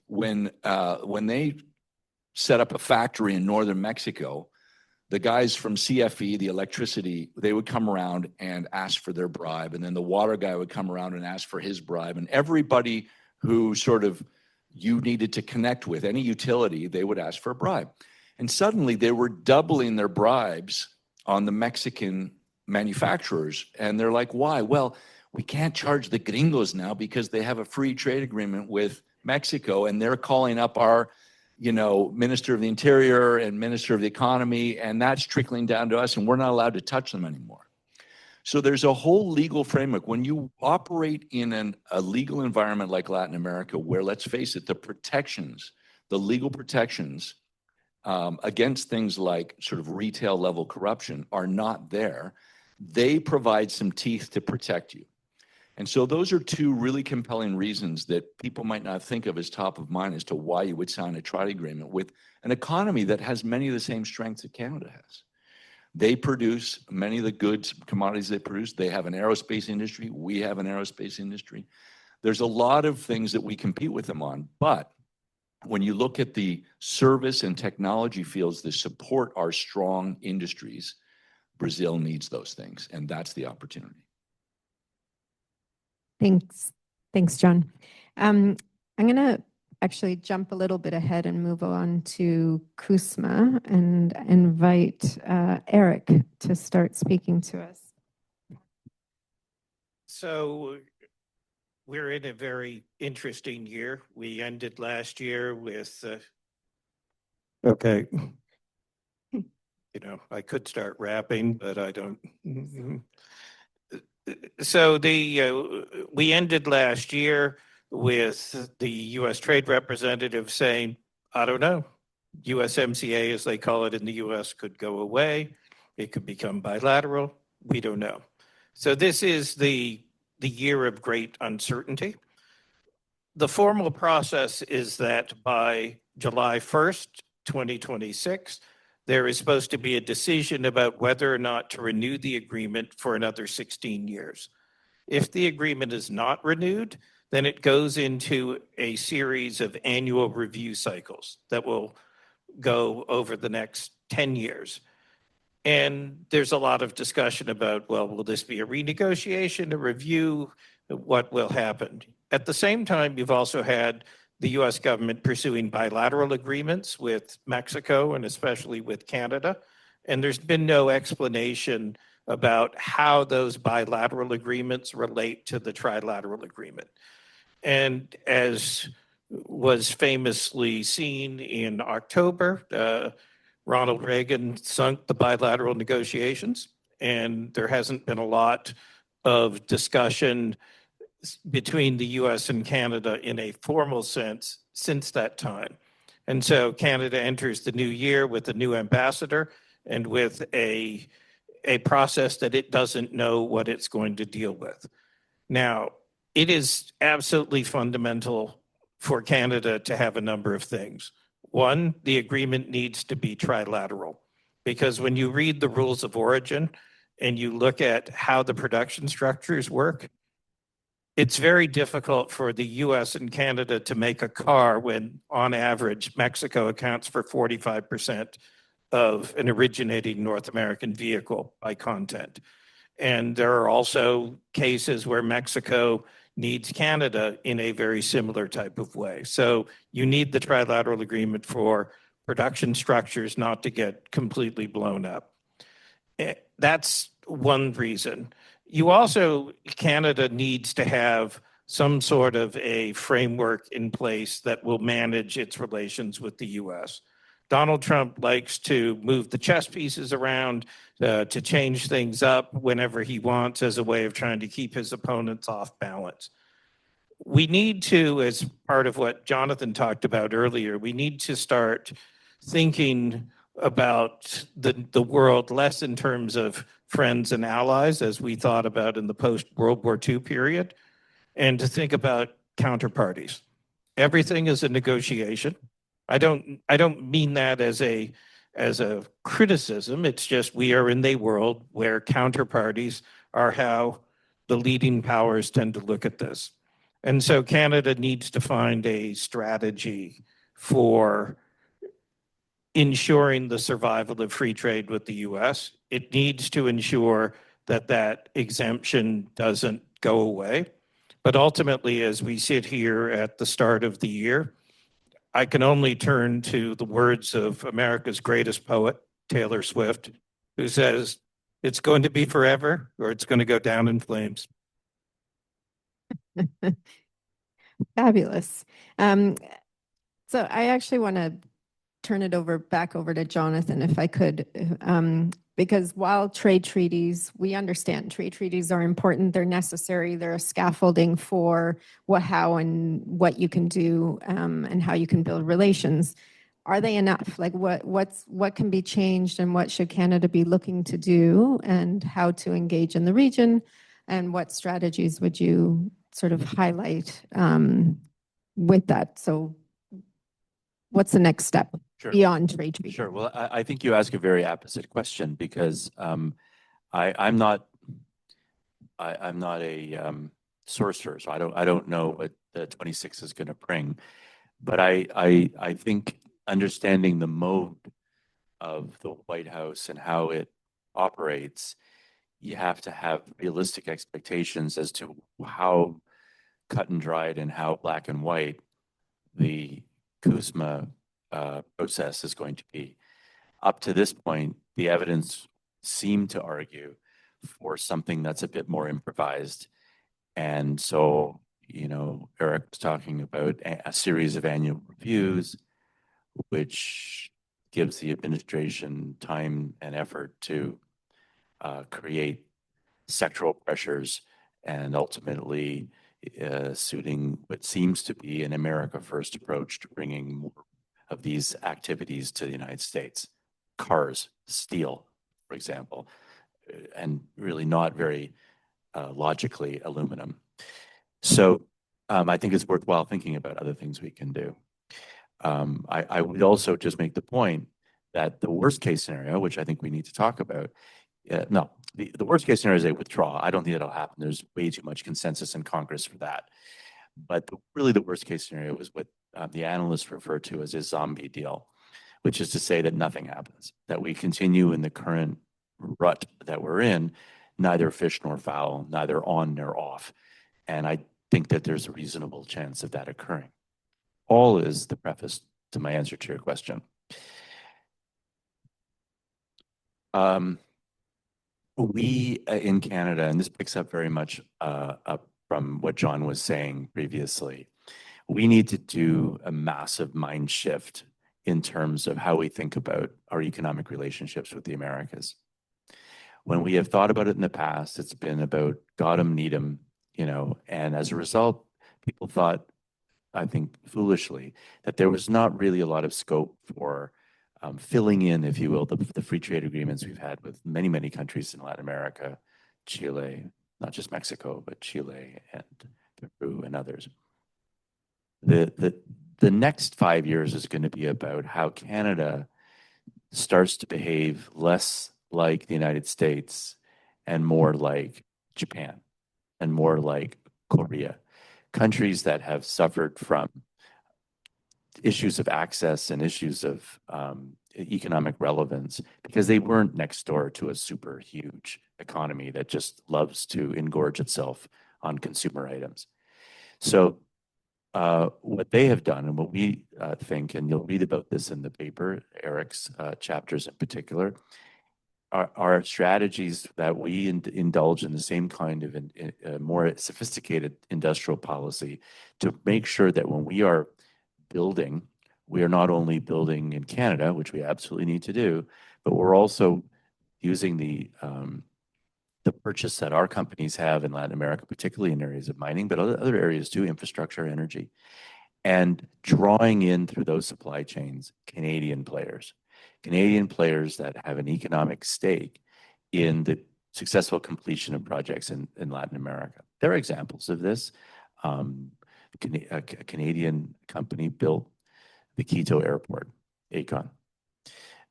when they set up a factory in northern Mexico, the guys from CFE, the electricity, they would come around and ask for their bribe. And then the water guy would come around and ask for his bribe. And everybody who sort of you needed to connect with, any utility, they would ask for a bribe. And suddenly they were doubling their bribes on the Mexican manufacturers. And they're like, why? Well, we can't charge the gringos now because they have a free trade agreement with Mexico, and they're calling up our Minister of the Interior and Minister of the Economy, and that's trickling down to us, and we're not allowed to touch them anymore. So there's a whole legal framework. When you operate in a legal environment like Latin America, where, let's face it, the legal protections against things like sort of retail level corruption are not there, they provide some teeth to protect you. And so those are two really compelling reasons that people might not think of as top of mind as to why you would sign a trade agreement with an economy that has many of the same strengths that Canada has. They produce many of the goods, commodities they produce. They have an aerospace industry. We have an aerospace industry. There's a lot of things that we compete with them on. But when you look at the service and technology fields that support our strong industries, Brazil needs those things, and that's the opportunity. Thanks, John. I'm going to actually jump a little bit ahead and move on to CUSMA and invite Eric to start speaking to us. So we're in a very interesting year. We ended last year with, okay, I could start rapping, but I don't. So we ended last year with the U.S. Trade Representative saying, I don't know, USMCA, as they call it in the U.S., could go away. It could become bilateral. We don't know. So this is the year of great uncertainty. The formal process is that by July 1st, 2026, there is supposed to be a decision about whether or not to renew the agreement for another 16 years. If the agreement is not renewed, then it goes into a series of annual review cycles that will go over the next 10 years. And there's a lot of discussion about, well, will this be a renegotiation, a review? What will happen? At the same time, you've also had the US government pursuing bilateral agreements with Mexico and especially with Canada. And there's been no explanation about how those bilateral agreements relate to the trilateral agreement. And as was famously seen in October, Ronald Reagan sunk the bilateral negotiations, and there hasn't been a lot of discussion between the US and Canada in a formal sense since that time. And so Canada enters the new year with a new ambassador and with a process that it doesn't know what it's going to deal with. Now, it is absolutely fundamental for Canada to have a number of things. One, the agreement needs to be trilateral, because when you read the rules of origin and you look at how the production structures work, it's very difficult for the US and Canada to make a car when, on average, Mexico accounts for 45% of an originating North American vehicle by content. And there are also cases where Mexico needs Canada in a very similar type of way. So you need the trilateral agreement for production structures not to get completely blown up. That's one reason. You also, Canada needs to have some sort of a framework in place that will manage its relations with the US. Donald Trump likes to move the chess pieces around, to change things up whenever he wants as a way of trying to keep his opponents off balance. We need to, as part of what Jonathan talked about earlier, we need to start thinking about the world less in terms of friends and allies, as we thought about in the post-World War II period, and to think about counterparties. Everything is a negotiation. I don't mean that as a criticism. It's just we are in a world where counterparties are how the leading powers tend to look at this. And so Canada needs to find a strategy for ensuring the survival of free trade with the US. It needs to ensure that that exemption doesn't go away. But ultimately, as we sit here at the start of the year, I can only turn to the words of America's greatest poet, Taylor Swift, who says, it's going to be forever or it's going to go down in flames. Fabulous. So I actually want to turn it back over to Jonathan, if I could, because while trade treaties, we understand trade treaties are important, they're necessary, they're a scaffolding for how and what you can do, and how you can build relations. Are they enough? Like what can be changed, and what should Canada be looking to do, and how to engage in the region, and what strategies would you sort of highlight with that? So what's the next step? Sure. Beyond trade treaty? Sure. Well, I think you ask a very apposite question, because I'm not a sorcerer, so I don't know what the 26 is going to bring, but I think understanding the mode of the White House and how it operates, you have to have realistic expectations as to how cut and dried and how black and white the CUSMA process is going to be. Up to this point, the evidence seemed to argue for something that's a bit more improvised. And so, Eric was talking about a series of annual reviews, which gives the administration time and effort to create sectoral pressures and ultimately suiting what seems to be an America First approach to bringing more of these activities to the United States. Cars, steel, for example, and really not very logically aluminum. So I think it's worthwhile thinking about other things we can do. I would also just make the point that the worst case scenario, which I think we need to talk about, the worst case scenario is they withdraw. I don't think that'll happen. There's way too much consensus in Congress for that. But really the worst case scenario is what the analysts refer to as a zombie deal, which is to say that nothing happens, that we continue in the current rut that we're in, neither fish nor fowl, neither on nor off. And I think that there's a reasonable chance of that occurring. All is the preface to my answer to your question. We in Canada, and this picks up very much up from what John was saying previously, we need to do a massive mind shift in terms of how we think about our economic relationships with the Americas. When we have thought about it in the past, it's been about got 'em, need 'em, and as a result, people thought, I think foolishly, that there was not really a lot of scope for filling in, if you will, the free trade agreements we've had with many, many countries in Latin America, Chile, not just Mexico, but Chile and Peru and others. The next 5 years is going to be about how Canada starts to behave less like the United States and more like Japan and more like Korea, countries that have suffered from issues of access and issues of economic relevance because they weren't next door to a super huge economy that just loves to engorge itself on consumer items. So what they have done and what we think, and you'll read about this in the paper, Eric's chapters in particular, are strategies that we indulge in the same kind of more sophisticated industrial policy to make sure that when we are building, we are not only building in Canada, which we absolutely need to do, but we're also using the purchase that our companies have in Latin America, particularly in areas of mining, but other areas too, infrastructure, energy, and drawing in through those supply chains Canadian players that have an economic stake in the successful completion of projects in Latin America. There are examples of this. A Canadian company built the Quito airport, Aecon.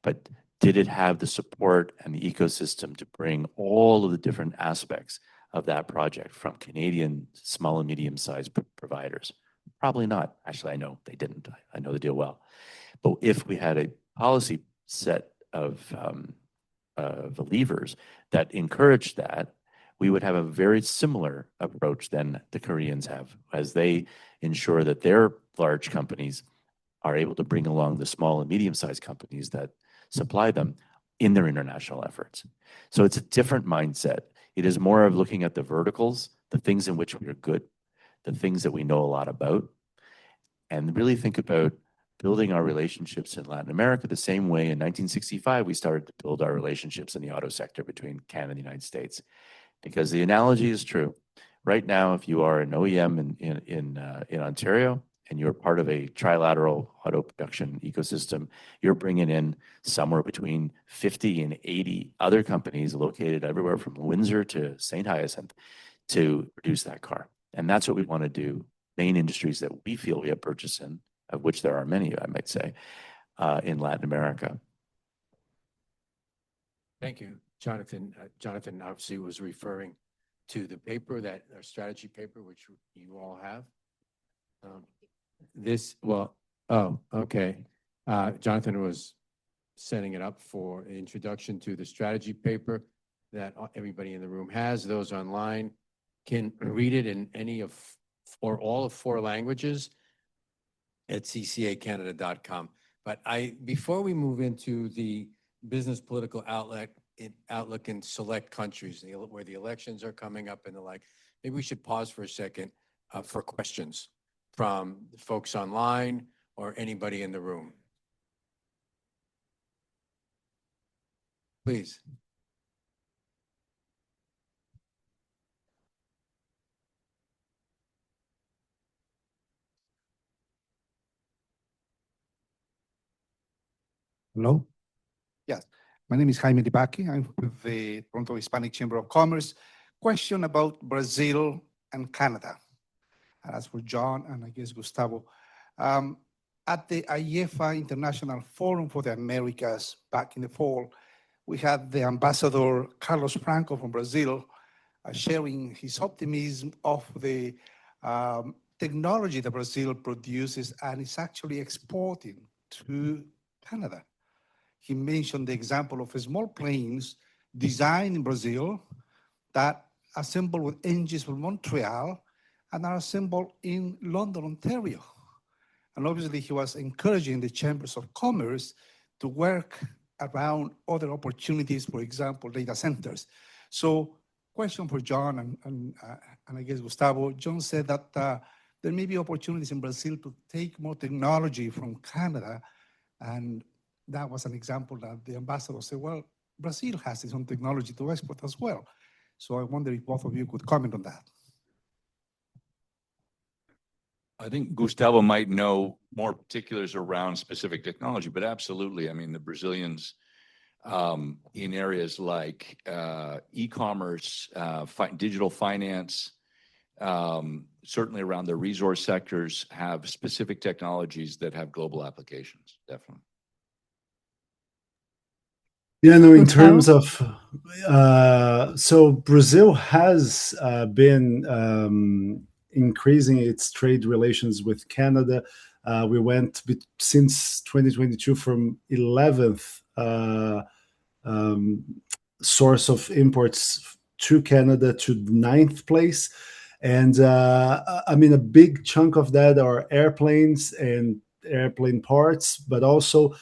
But did it have the support and the ecosystem to bring all of the different aspects of that project from Canadian small and medium-sized providers? Probably not. Actually, I know they didn't. I know the deal well. But if we had a policy set of levers that encouraged that, we would have a very similar approach than the Koreans have, as they ensure that their large companies are able to bring along the small and medium-sized companies that supply them in their international efforts. So it's a different mindset. It is more of looking at the verticals, the things in which we are good, the things that we know a lot about, and really think about building our relationships in Latin America the same way in 1965 we started to build our relationships in the auto sector between Canada and the United States. Because the analogy is true. Right now, if you are an OEM in Ontario and you're part of a trilateral auto production ecosystem, you're bringing in somewhere between 50 and 80 other companies located everywhere from Windsor to St. Hyacinthe to produce that car. And that's what we want to do. Main industries that we feel we have purchase in, of which there are many, I might say, in Latin America. Thank you, Jonathan. Jonathan obviously was referring to the paper, that our strategy paper, which you all have. Okay. Jonathan was setting it up for an introduction to the strategy paper that everybody in the room has. Those online can read it in any of or all of 4 languages at ccacanada.com. But before we move into the business political outlook in select countries where the elections are coming up and the like, maybe we should pause for a second for questions from folks online or anybody in the room. Please. Hello? Yes. My name is Jaime Dibaki. I'm with the Toronto Hispanic Chamber of Commerce. Question about Brazil and Canada. And as for John and I guess Gustavo, at the IEFA International Forum for the Americas back in the fall, we had the Ambassador Carlos Frankel from Brazil sharing his optimism of the technology that Brazil produces and is actually exporting to Canada. He mentioned the example of small planes designed in Brazil that assemble with engines from Montreal and are assembled in London, Ontario. And obviously he was encouraging the chambers of commerce to work around other opportunities, for example, data centers. So question for John and I guess Gustavo. John said that there may be opportunities in Brazil to take more technology from Canada, and that was an example that the ambassador said, well, Brazil has its own technology to export as well. So I wonder if both of you could comment on that. I think Gustavo might know more particulars around specific technology, but absolutely. I mean, the Brazilians in areas like e-commerce, digital finance, certainly around the resource sectors, have specific technologies that have global applications, definitely. Yeah, no, in terms of, so Brazil has been increasing its trade relations with Canada. We went since 2022 from 11th source of imports to Canada to 9th place. And I mean, a big chunk of that are airplanes and airplane parts, but also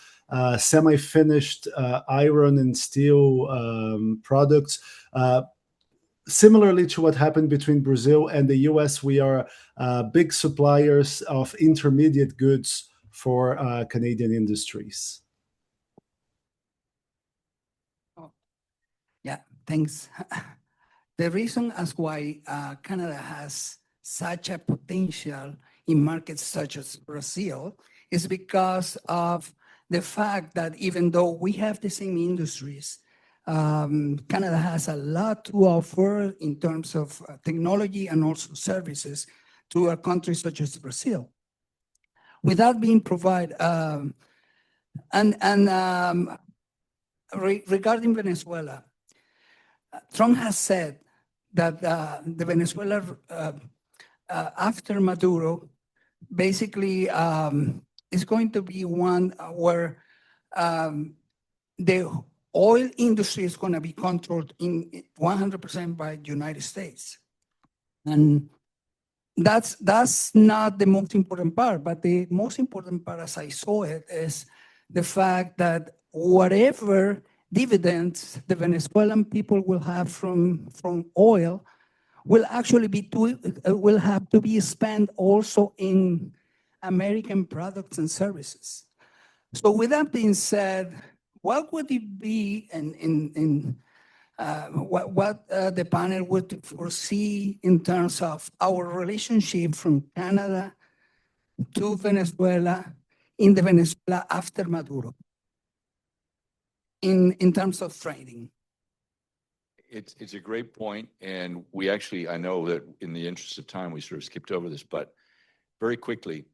semi-finished iron and steel products. Similarly to what happened between Brazil and the US, we are big suppliers of intermediate goods for Canadian industries. Oh, yeah, thanks. The reason as why Canada has such a potential in markets such as Brazil is because of the fact that even though we have the same industries, Canada has a lot to offer in terms of technology and also services to a country such as Brazil. Without being provided, regarding Venezuela, Trump has said that the Venezuela after Maduro basically is going to be one where the oil industry is going to be controlled in 100% by the United States. And that's not the most important part, but the most important part, as I saw it, is the fact that whatever dividends the Venezuelan people will have from oil will actually will have to be spent also in American products and services. So with that being said, what would it be what the panel would foresee in terms of our relationship from Canada to Venezuela in the Venezuela after Maduro in terms of trading? It's a great point, and we actually, I know that in the interest of time, we sort of skipped over this, but very quickly,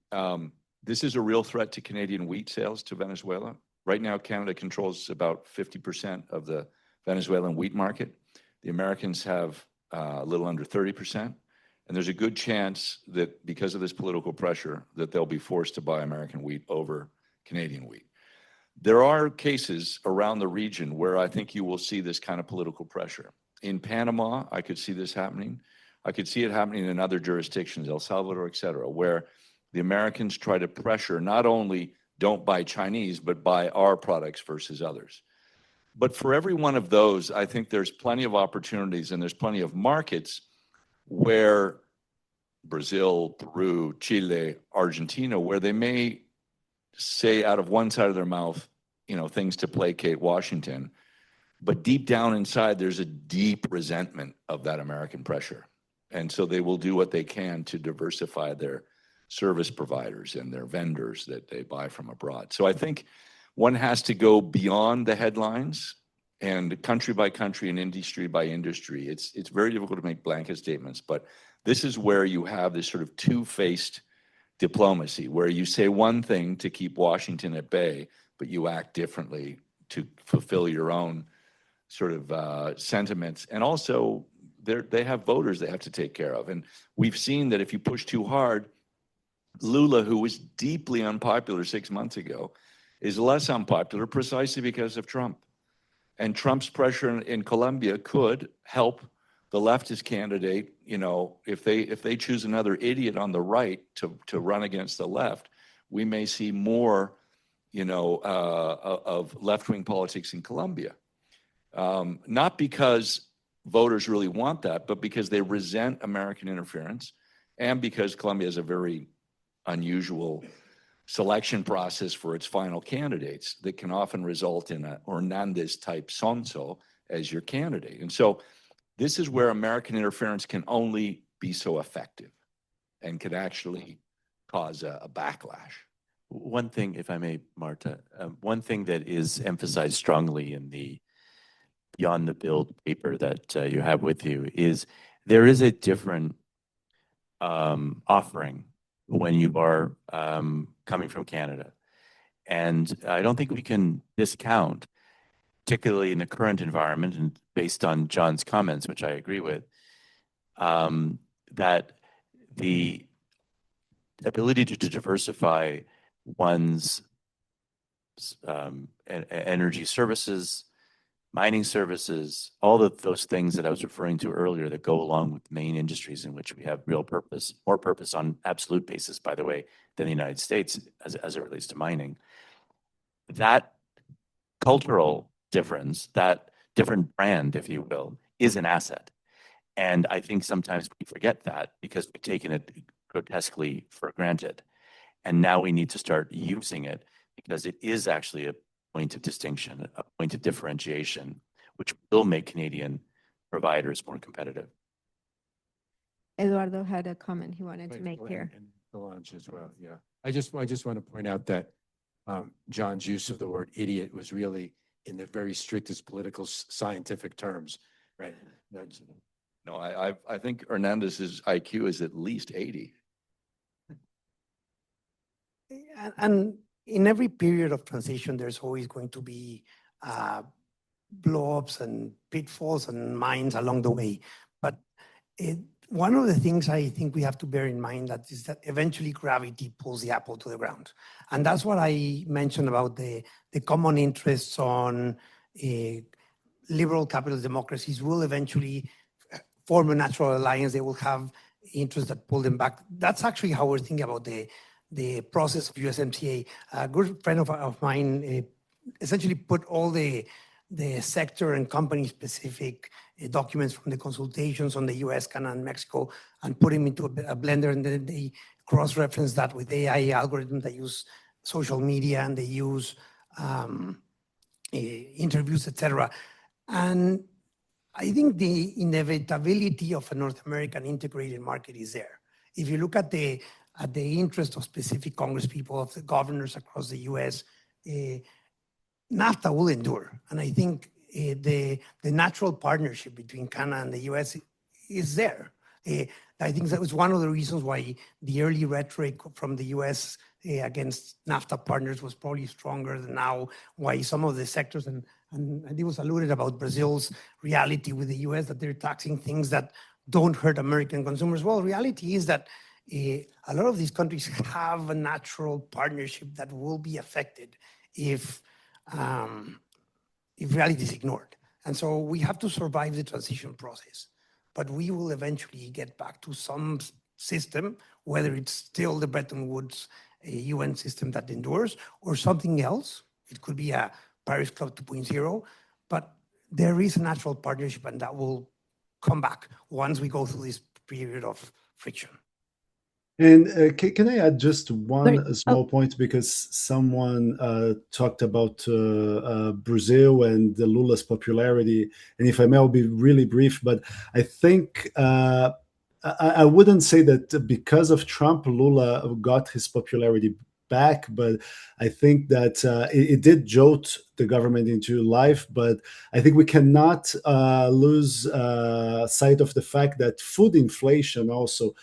this is a real threat to Canadian wheat sales to Venezuela. Right now, Canada controls about 50% of the Venezuelan wheat market. The Americans have a little under 30%, and there's a good chance that because of this political pressure, that they'll be forced to buy American wheat over Canadian wheat. There are cases around the region where I think you will see this kind of political pressure. In Panama, I could see this happening. I could see it happening in other jurisdictions, El Salvador, et cetera, where the Americans try to pressure not only don't buy Chinese, but buy our products versus others. But for every one of those, I think there's plenty of opportunities and there's plenty of markets where Brazil, Peru, Chile, Argentina, where they may say out of one side of their mouth, things to placate Washington, but deep down inside, there's a deep resentment of that American pressure. And so they will do what they can to diversify their service providers and their vendors that they buy from abroad. So I think one has to go beyond the headlines and country by country and industry by industry. It's very difficult to make blanket statements, but this is where you have this sort of two-faced diplomacy, where you say one thing to keep Washington at bay, but you act differently to fulfill your own sort of sentiments. And also, they have voters they have to take care of. And we've seen that if you push too hard, Lula, who was deeply unpopular 6 months ago, is less unpopular precisely because of Trump. And Trump's pressure in Colombia could help the leftist candidate, if they choose another idiot on the right to run against the left, we may see more, of left-wing politics in Colombia. Not because voters really want that, but because they resent American interference, and because Colombia has a very unusual selection process for its final candidates that can often result in a Hernandez-type sonso as your candidate. And so this is where American interference can only be so effective and could actually cause a backlash. One thing, if I may, Marta, one thing that is emphasized strongly in the Beyond the Build paper that you have with you is there is a different offering when you are coming from Canada. And I don't think we can discount, particularly in the current environment and based on John's comments, which I agree with, that the ability to diversify one's energy services, mining services, all of those things that I was referring to earlier that go along with main industries in which we have real purpose, more purpose on absolute basis, by the way, than the United States as it relates to mining. That cultural difference, that different brand, if you will, is an asset. And I think sometimes we forget that because we've taken it grotesquely for granted. And now we need to start using it because it is actually a point of distinction, a point of differentiation, which will make Canadian providers more competitive. Eduardo had a comment he wanted to make here. And Solange as well, yeah. I just want to point out that John's use of the word idiot was really in the very strictest political scientific terms, right? No, I think Hernandez's IQ is at least 80. And in every period of transition, there's always going to be blow-ups and pitfalls and mines along the way. But one of the things I think we have to bear in mind that is that eventually gravity pulls the apple to the ground. And that's what I mentioned about the common interests on liberal capitalist democracies will eventually form a natural alliance. They will have interests that pull them back. That's actually how we're thinking about the process of USMCA. A good friend of mine essentially put all the sector and company specific documents from the consultations on the US, Canada, and Mexico, and put them into a blender, and then they cross-reference that with AI algorithms that use social media, and they use interviews, etc. And I think the inevitability of a North American integrated market is there. If you look at the interest of specific Congress people, of the governors across the US, NAFTA will endure. And I think the natural partnership between Canada and the US is there. I think that was one of the reasons why the early rhetoric from the US against NAFTA partners was probably stronger than now, why some of the sectors, and it was alluded about Brazil's reality with the US, that they're taxing things that don't hurt American consumers. Well, reality is that a lot of these countries have a natural partnership that will be affected if reality is ignored. And so we have to survive the transition process, but we will eventually get back to some system, whether it's still the Bretton Woods UN system that endures or something else. It could be a Paris Club 2.0, but there is a natural partnership, and that will come back once we go through this period of friction. And can I add just one small point, because someone talked about Brazil and the Lula's popularity, and if I may, I'll be really brief, but I think I wouldn't say that because of Trump, Lula got his popularity back, but I think that it did jolt the government into life. But I think we cannot lose sight of the fact that food inflation also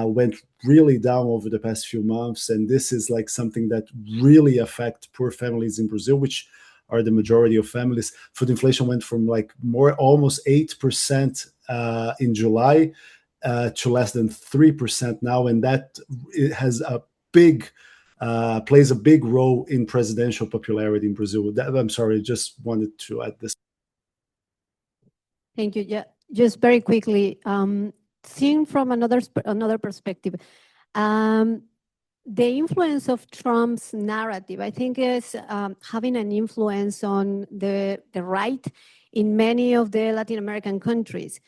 went really down over the past few months, and this is like something that really affect poor families in Brazil, which are the majority of families. Food inflation went from like almost 8% in July to less than 3% now, and that it has a big plays a big role in presidential popularity in Brazil. I'm sorry, just wanted to add this. Thank you. Yeah, just very quickly, seeing from another perspective, the influence of Trump's narrative, I think, is having an influence on the right in many of the Latin American countries.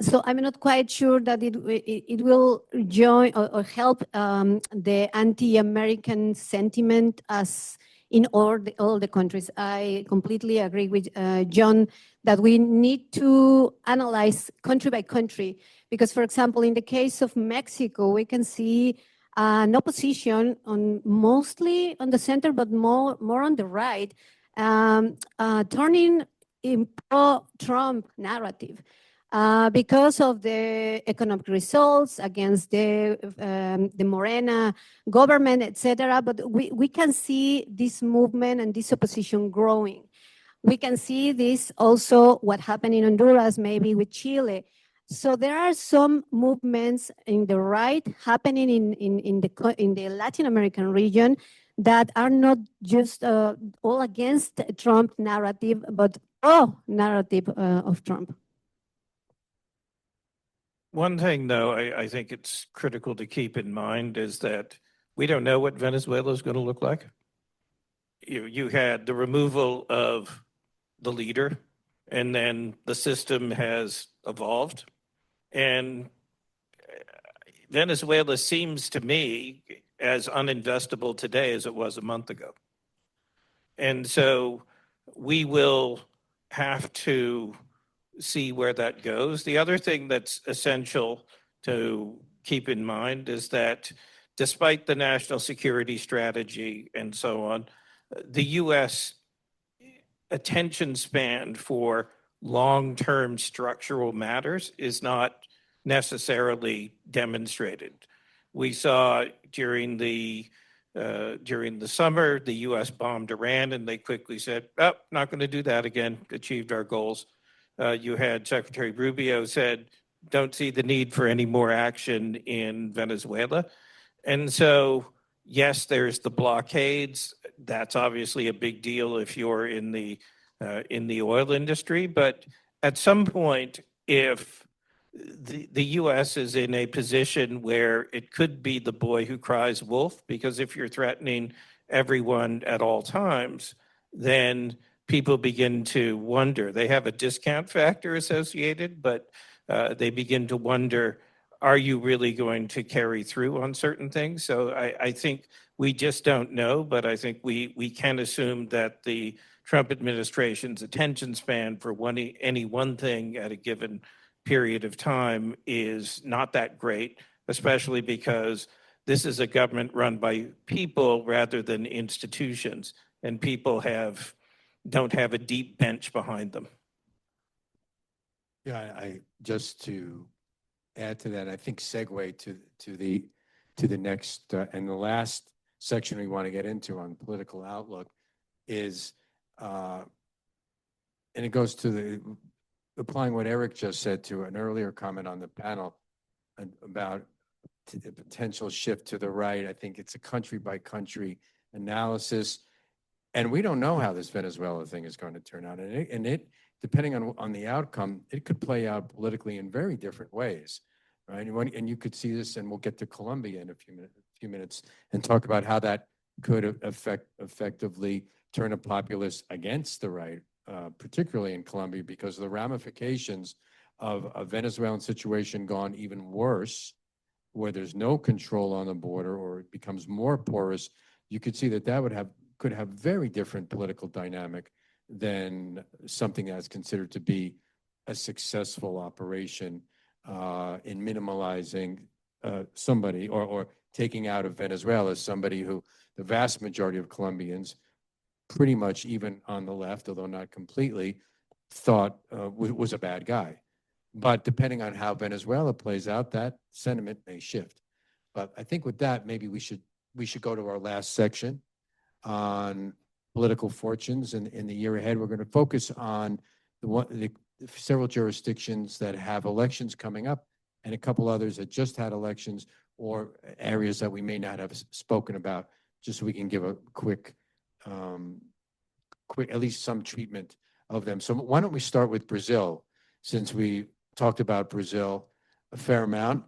So I'm not quite sure that it will join or help the anti-American sentiment as in all the countries. I completely agree with John that we need to analyze country by country, because, for example, in the case of Mexico, we can see an opposition on mostly on the center, but more on the right, turning in pro-Trump narrative. Because of the economic results against the Morena government, etc. But we can see this movement and this opposition growing. We can see this also what happened in Honduras, maybe with Chile. So there are some movements in the right happening in the Latin American region that are not just all against Trump narrative, but pro narrative of Trump. One thing, though, I think it's critical to keep in mind is that we don't know what Venezuela is going to look like. You had the removal of the leader, and then the system has evolved. And Venezuela seems to me as uninvestable today as it was a month ago. And so we will have to see where that goes. The other thing that's essential to keep in mind is that despite the national security strategy and so on, the U.S. attention span for long-term structural matters is not necessarily demonstrated. We saw during the summer, the U.S. bombed Iran, and they quickly said, "Oh, not going to do that again. Achieved our goals." You had Secretary Rubio said, don't see the need for any more action in Venezuela. And so, yes, there's the blockades. That's obviously a big deal if you're in the oil industry. But at some point, if the U.S. is in a position where it could be the boy who cries wolf, because if you're threatening everyone at all times, then people begin to wonder. They have a discount factor associated, but they begin to wonder, are you really going to carry through on certain things? So I think we just don't know, but I think we can assume that the Trump administration's attention span for any one thing at a given period of time is not that great, especially because this is a government run by people rather than institutions, and people don't have a deep bench behind them. Yeah, I just to add to that, I think segue to the next and the last section we want to get into on political outlook is, and it goes to applying what Eric just said to an earlier comment on the panel about the potential shift to the right. I think it's a country by country analysis, and we don't know how this Venezuela thing is going to turn out, and it depending on the outcome, it could play out politically in very different ways, right? And you could see this, and we'll get to Colombia in a few minutes and talk about how that could effectively turn a populace against the right, particularly in Colombia, because of the ramifications of a Venezuelan situation gone even worse, where there's no control on the border or it becomes more porous. You could see that could have very different political dynamic than something that's considered to be a successful operation in minimalizing somebody or taking out of Venezuela somebody who the vast majority of Colombians, pretty much even on the left, although not completely, thought was a bad guy. But depending on how Venezuela plays out, that sentiment may shift. But I think with that, maybe we should go to our last section on political fortunes in the year ahead. We're going to focus on the several jurisdictions that have elections coming up and a couple others that just had elections or areas that we may not have spoken about, just so we can give a quick, at least some treatment of them. So why don't we start with Brazil, since we talked about Brazil a fair amount.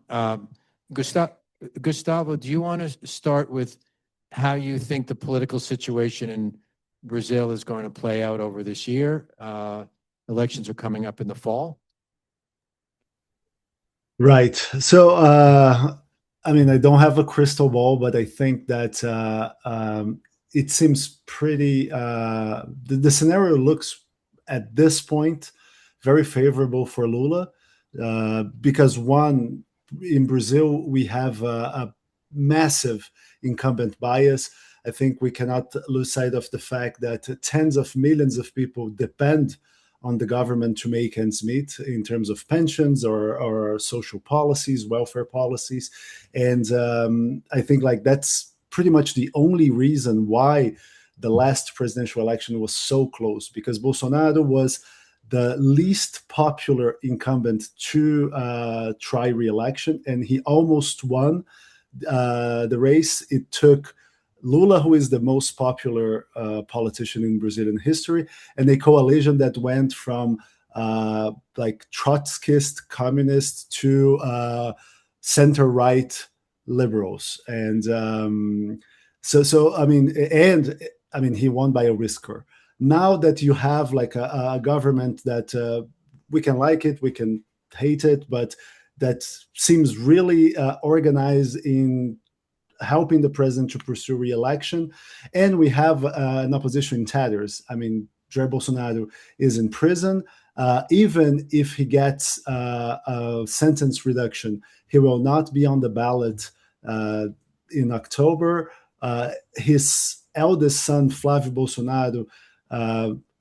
Gustavo, do you want to start with how you think the political situation in Brazil is going to play out over this year? Elections are coming up in the fall. Right. So, I mean, I don't have a crystal ball, but I think that it seems pretty, the scenario looks at this point very favorable for Lula, because one, in Brazil, we have a massive incumbent bias. I think we cannot lose sight of the fact that tens of millions of people depend on the government to make ends meet in terms of pensions or social policies, welfare policies. And I think like that's pretty much the only reason why the last presidential election was so close, because Bolsonaro was the least popular incumbent to try re-election, and he almost won the race. It took Lula, who is the most popular politician in Brazilian history, and a coalition that went from like Trotskyist communists to center-right liberals. And so I mean, he won by a whisker. Now that you have like a government that we can like it, we can hate it, but that seems really organized in helping the president to pursue re-election, and we have an opposition in tatters. I mean, Jair Bolsonaro is in prison. Even if he gets a sentence reduction, he will not be on the ballot in October. His eldest son, Flávio Bolsonaro,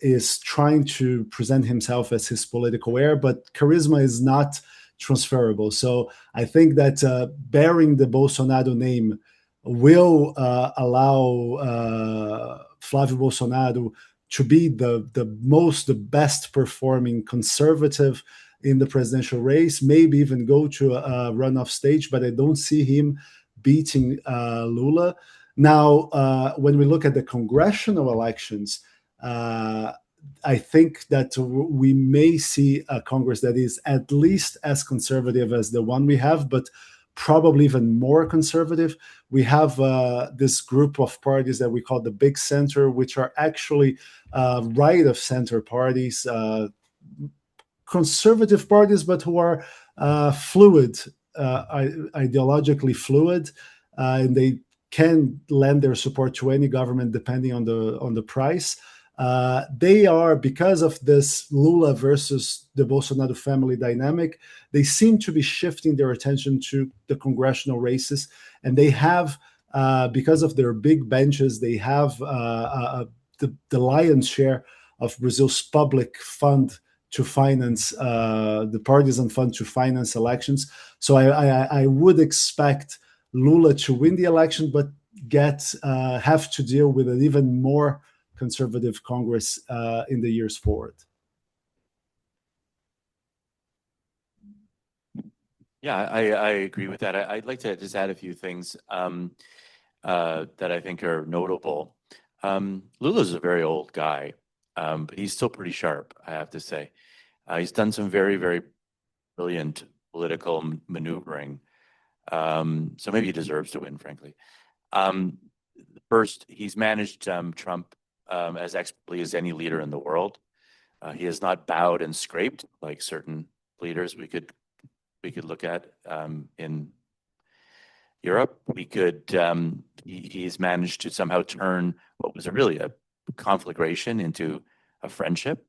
is trying to present himself as his political heir, but charisma is not transferable. So I think that bearing the Bolsonaro name will allow Flávio Bolsonaro to be the best performing conservative in the presidential race, maybe even go to a runoff stage, but I don't see him beating Lula. Now, when we look at the congressional elections, I think that we may see a Congress that is at least as conservative as the one we have, but probably even more conservative. We have this group of parties that we call the Big Center, which are actually right of center parties, conservative parties, but who are fluid, ideologically fluid, and they can lend their support to any government depending on the price. They are, because of this Lula versus the Bolsonaro family dynamic, they seem to be shifting their attention to the congressional races, and they have, because of their big benches, they have the lion's share of Brazil's public fund to finance the partisan fund to finance elections. So I would expect Lula to win the election, but have to deal with an even more conservative Congress in the years forward. Yeah, I agree with that. I'd like to just add a few things that I think are notable. Lula's a very old guy, but he's still pretty sharp, I have to say. He's done some very, very brilliant political maneuvering. So maybe he deserves to win, frankly. First, he's managed Trump as expertly as any leader in the world. He has not bowed and scraped like certain leaders we could look at in Europe. He's managed to somehow turn what was really a conflagration into a friendship.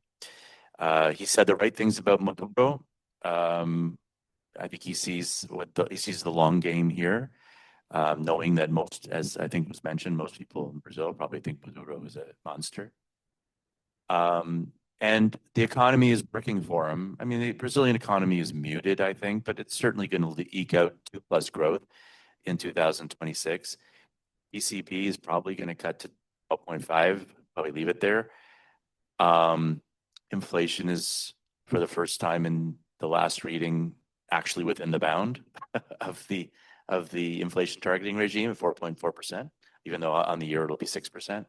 He said the right things about Maduro. I think he sees the long game here, knowing that most, as I think was mentioned, most people in Brazil probably think Maduro is a monster. And the economy is working for him. I mean, the Brazilian economy is muted, I think, but it's certainly going to eke out 2+ growth in 2026. ECB is probably going to cut to 12.5, probably leave it there. Inflation is, for the first time in the last reading, actually within the bound of the inflation targeting regime of 4.4%, even though on the year it'll be 6%.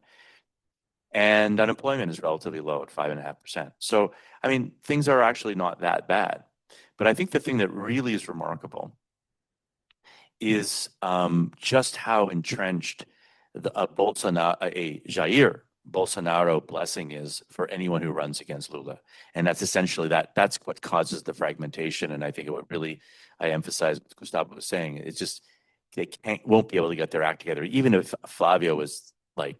And unemployment is relatively low at 5.5%. So, I mean, things are actually not that bad. But I think the thing that really is remarkable is just how entrenched a Jair Bolsonaro blessing is for anyone who runs against Lula. And that's essentially that's what causes the fragmentation. And I think it would really, I emphasize what Gustavo was saying, it's just, they won't be able to get their act together. Even if Flavio was like,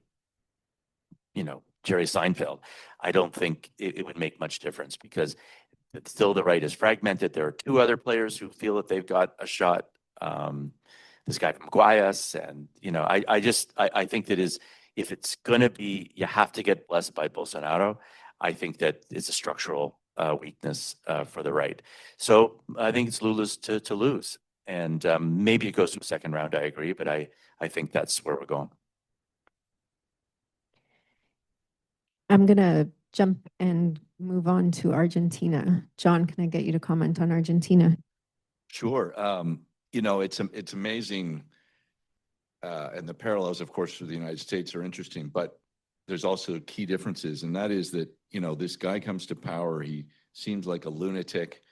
Jerry Seinfeld, I don't think it would make much difference, because it's still, the right is fragmented. There are two other players who feel that they've got a shot. This guy from Guayas, and I think that if it's going to be, you have to get blessed by Bolsonaro. I think that it's a structural weakness for the right. So I think it's Lula's to lose, and maybe it goes to a second round. I agree, but I think that's where we're going. I'm going to jump and move on to Argentina. John, can I get you to comment on Argentina? Sure. It's amazing. And the parallels, of course, for the United States are interesting, but there's also key differences. And that is that, this guy comes to power. He seems like a lunatic.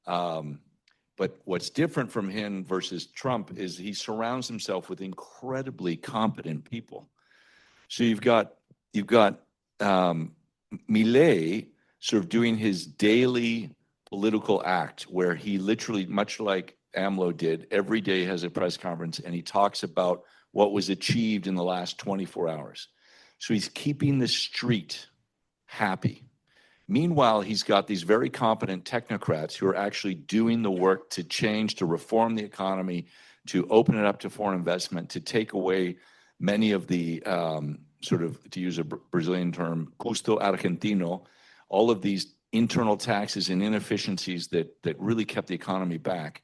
But what's different from him versus Trump is he surrounds himself with incredibly competent people. So you've got Milei sort of doing his daily political act, where he literally, much like AMLO did, every day has a press conference and he talks about what was achieved in the last 24 hours. So he's keeping the street happy. Meanwhile, he's got these very competent technocrats who are actually doing the work to change, to reform the economy, to open it up to foreign investment, to take away many of the sort of, to use a Brazilian term, custo argentino, all of these internal taxes and inefficiencies that really kept the economy back.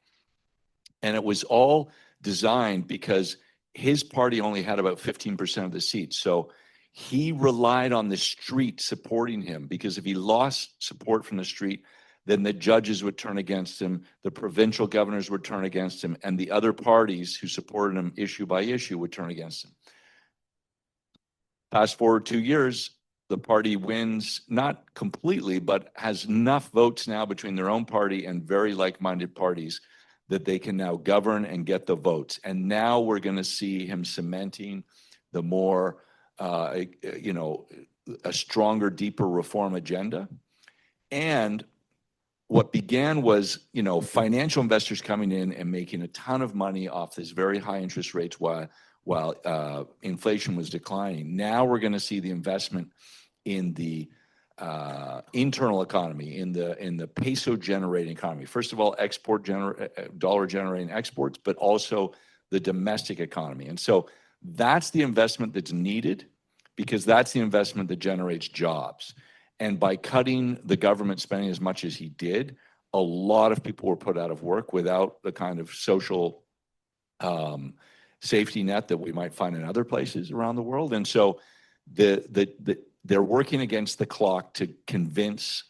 And it was all designed because his party only had about 15% of the seats. So he relied on the street supporting him, because if he lost support from the street, then the judges would turn against him, the provincial governors would turn against him, and the other parties who supported him issue by issue would turn against him. Fast forward 2 years, the party wins, not completely, but has enough votes now between their own party and very like-minded parties that they can now govern and get the votes. And now we're going to see him cementing the more, you know, a stronger, deeper reform agenda. And what began was, you know, financial investors coming in and making a ton of money off this very high interest rates while inflation was declining. Now we're going to see the investment in the internal economy, in the peso generating economy. First of all, dollar generating exports, but also the domestic economy. And so that's the investment that's needed, because that's the investment that generates jobs. And by cutting the government spending as much as he did, a lot of people were put out of work without the kind of social safety net that we might find in other places around the world. And so they're working against the clock to convince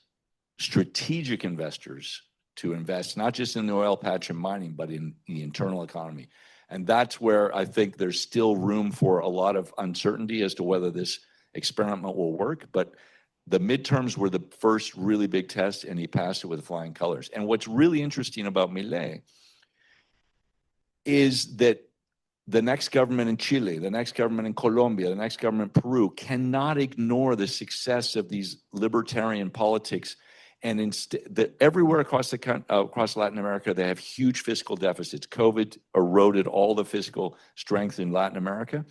strategic investors to invest, not just in the oil patch and mining, but in the internal economy. And that's where I think there's still room for a lot of uncertainty as to whether this experiment will work. But the midterms were the first really big test, and he passed it with flying colors. And what's really interesting about Milei is that the next government in Chile, the next government in Colombia, the next government in Peru cannot ignore the success of these libertarian politics. And instead, everywhere across Latin America, they have huge fiscal deficits. COVID eroded all the fiscal strength in Latin America.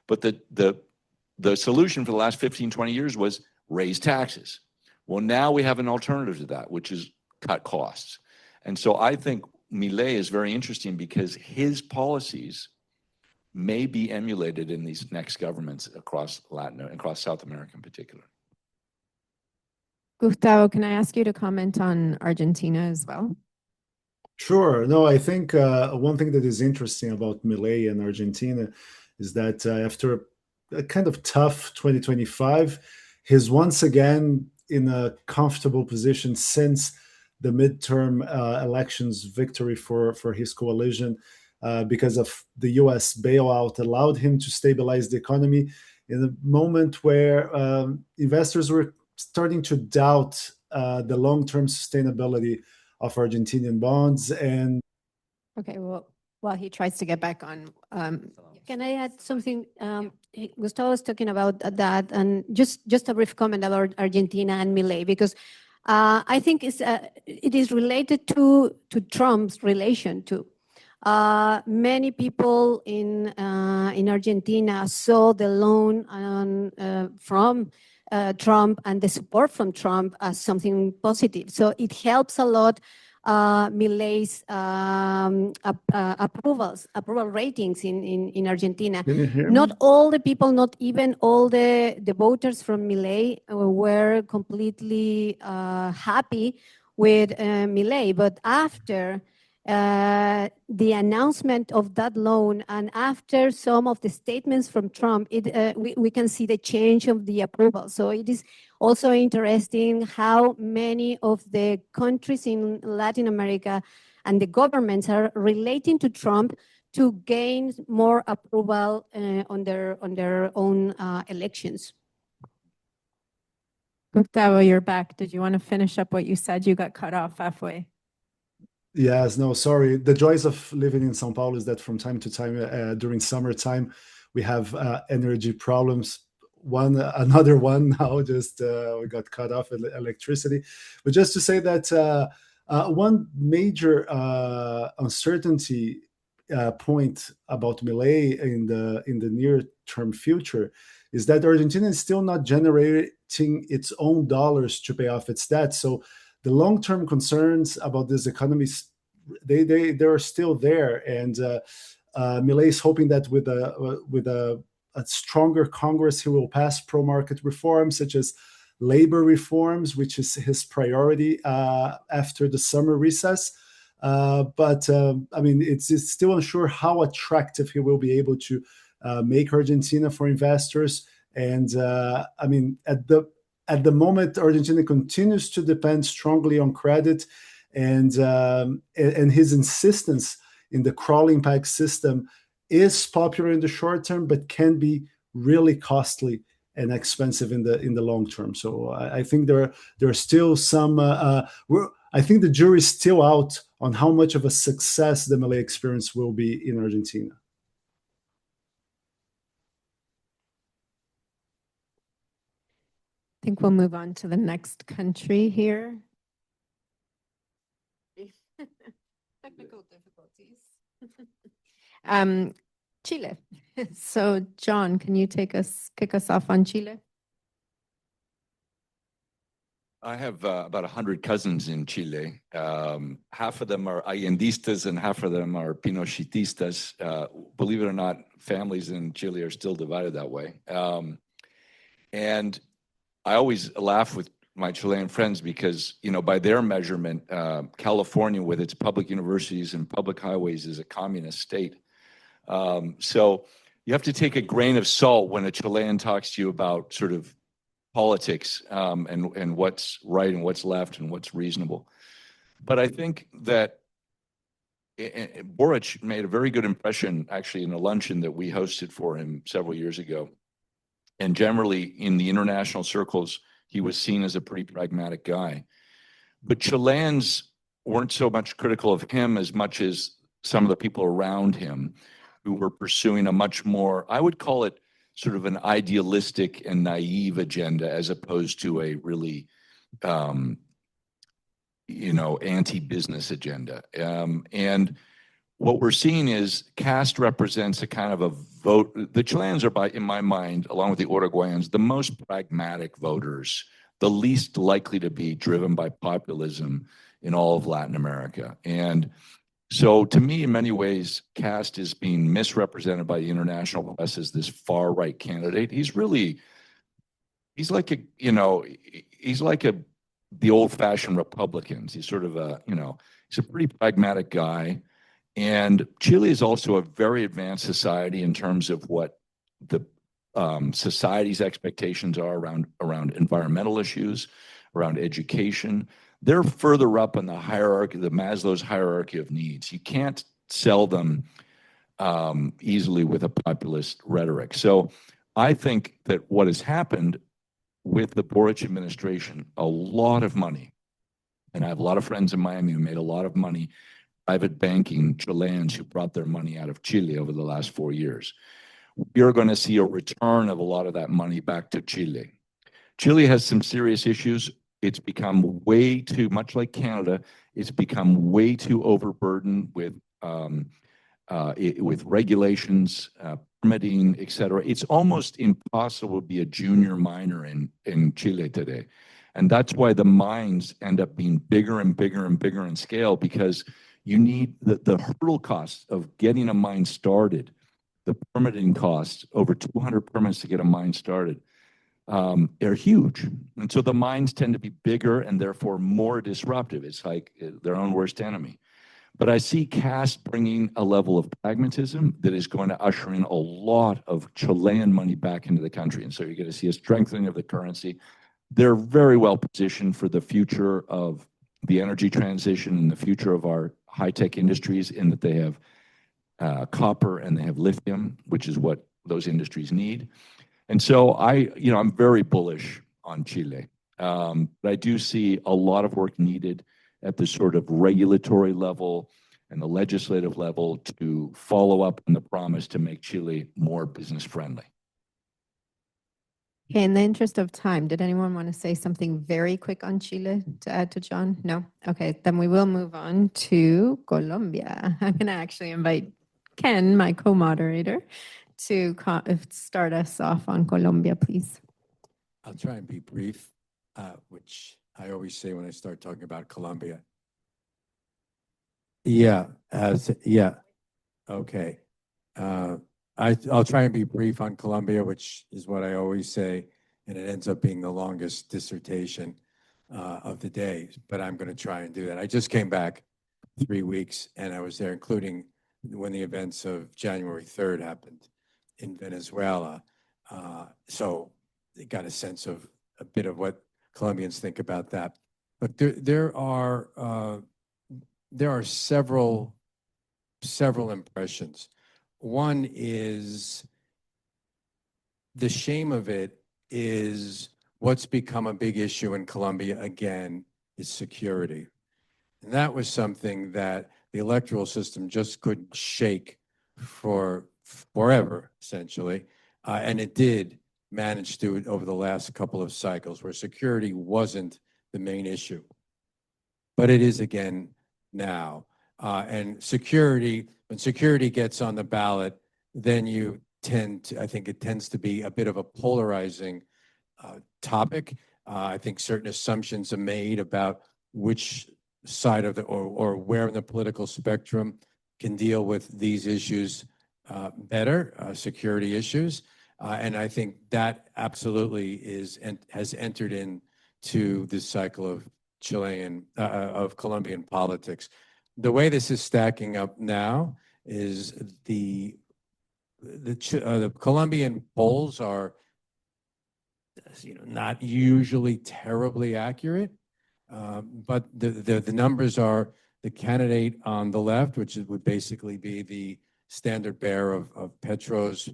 But the solution for the last 15, 20 years was raise taxes. Well, now we have an alternative to that, which is cut costs. And so I think Milei is very interesting because his policies may be emulated in these next governments across South America in particular. Gustavo, can I ask you to comment on Argentina as well? Sure. No, I think one thing that is interesting about Milei and Argentina is that after a kind of tough 2025, he's once again in a comfortable position since the midterm elections victory for his coalition, because of the U.S. bailout allowed him to stabilize the economy in a moment where investors were starting to doubt the long-term sustainability of Argentinian bonds. And okay, well, while he tries to get back on, Can I add something? Gustavo was talking about that, and just a brief comment about Argentina and Milei, because I think it is related to Trump's relation too. Many people in Argentina saw the loan from Trump and the support from Trump as something positive. So it helps a lot Milei's approval ratings in Argentina. can you hear me? Not all the people, not even all the voters from Milei were completely happy with Milei, but after the announcement of that loan and after some of the statements from Trump, we can see the change of the approval. So it is also interesting how many of the countries in Latin America and the governments are relating to Trump to gain more approval on their own elections. Gustavo, you're back. Did you want to finish up what you said? You got cut off halfway. Yes, no, sorry. The joys of living in São Paulo is that from time to time, during summertime, we have energy problems. Another one now, just we got cut off electricity. But just to say that one major uncertainty point about Milei in the near term future is that Argentina is still not generating its own dollars to pay off its debt. So the long-term concerns about this economy, they are still there, and Milei is hoping that with a stronger Congress, he will pass pro-market reforms such as labor reforms, which is his priority after the summer recess. But I mean, it's still unsure how attractive he will be able to make Argentina for investors. And I mean, at the moment, Argentina continues to depend strongly on credit, and his insistence in the crawling peg system is popular in the short term, but can be really costly and expensive in the long term. So I think there are still some. I think the jury's still out on how much of a success the Milei experience will be in Argentina. I think we'll move on to the next country here. Technical difficulties. Chile. So John, can you kick us off on Chile? I have about 100 cousins in Chile. Half of them are Allendistas and half of them are Pinochetistas. Believe it or not, families in Chile are still divided that way. And I always laugh with my Chilean friends because, by their measurement, California with its public universities and public highways is a communist state. So you have to take a grain of salt when a Chilean talks to you about sort of politics and what's right and what's left and what's reasonable. But I think that Boric made a very good impression actually in a luncheon that we hosted for him several years ago. And generally in the international circles, he was seen as a pretty pragmatic guy. But Chileans weren't so much critical of him as much as some of the people around him who were pursuing a much more, I would call it sort of an idealistic and naive agenda as opposed to a really, anti-business agenda. And what we're seeing is caste represents a kind of a vote. The Chileans are, in my mind, along with the Uruguayans, the most pragmatic voters, the least likely to be driven by populism in all of Latin America. And so to me, in many ways, caste is being misrepresented by the international press as this far-right candidate. He's like the old-fashioned Republicans. He's sort of he's a pretty pragmatic guy. And Chile is also a very advanced society in terms of what the society's expectations are around environmental issues, around education. They're further up in the hierarchy, the Maslow's hierarchy of needs. You can't sell them easily with a populist rhetoric. So I think that what has happened with the Boric administration, a lot of money, and I have a lot of friends in Miami who made a lot of money, private banking Chileans who brought their money out of Chile over the last 4 years. You're going to see a return of a lot of that money back to Chile. Chile has some serious issues. It's become way too much like Canada. It's become way too overburdened with regulations, permitting, et cetera. It's almost impossible to be a junior miner in Chile today. And that's why the mines end up being bigger and bigger and bigger in scale, because you need the hurdle costs of getting a mine started, the permitting costs, over 200 permits to get a mine started, are huge. And so the mines tend to be bigger and therefore more disruptive. It's like their own worst enemy. But I see caste bringing a level of pragmatism that is going to usher in a lot of Chilean money back into the country. And so you're going to see a strengthening of the currency. They're very well positioned for the future of the energy transition and the future of our high-tech industries, in that they have copper and they have lithium, which is what those industries need. And so I'm very bullish on Chile. But I do see a lot of work needed at the sort of regulatory level and the legislative level to follow up on the promise to make Chile more business friendly. Okay, in the interest of time, did anyone want to say something very quick on Chile to add to John? No? Okay, then we will move on to Colombia. I'm going to actually invite Ken, my co-moderator, to start us off on Colombia, please. I'll try and be brief, which I always say when I start talking about Colombia. Yeah, okay. I'll try and be brief on Colombia, which is what I always say, and it ends up being the longest dissertation of the day, but I'm going to try and do that. I just came back 3 weeks, and I was there, including when the events of January 3rd happened in Venezuela. So they got a sense of a bit of what Colombians think about that. But there are several impressions. One is the shame of it is what's become a big issue in Colombia again is security. And that was something that the electoral system just couldn't shake for forever, essentially. And it did manage to it over the last couple of cycles where security wasn't the main issue. But it is again now. And security, when security gets on the ballot, then you tend to, I think it tends to be a bit of a polarizing topic. I think certain assumptions are made about which side of the, or where in the political spectrum can deal with these issues better, security issues. And I think that absolutely is and has entered into this cycle of of Colombian politics. The way this is stacking up now is the Colombian polls are, not usually terribly accurate, but the numbers are the candidate on the left, which would basically be the standard bearer of Petro's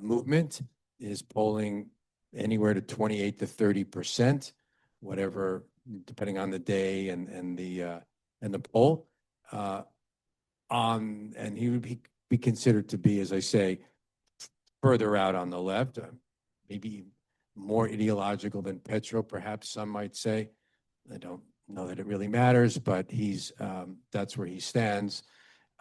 movement, is polling anywhere to 28 to 30%, whatever, depending on the day and the poll. And he would be considered to be, as I say, further out on the left, maybe more ideological than Petro, perhaps some might say. I don't know that it really matters, but that's where he stands.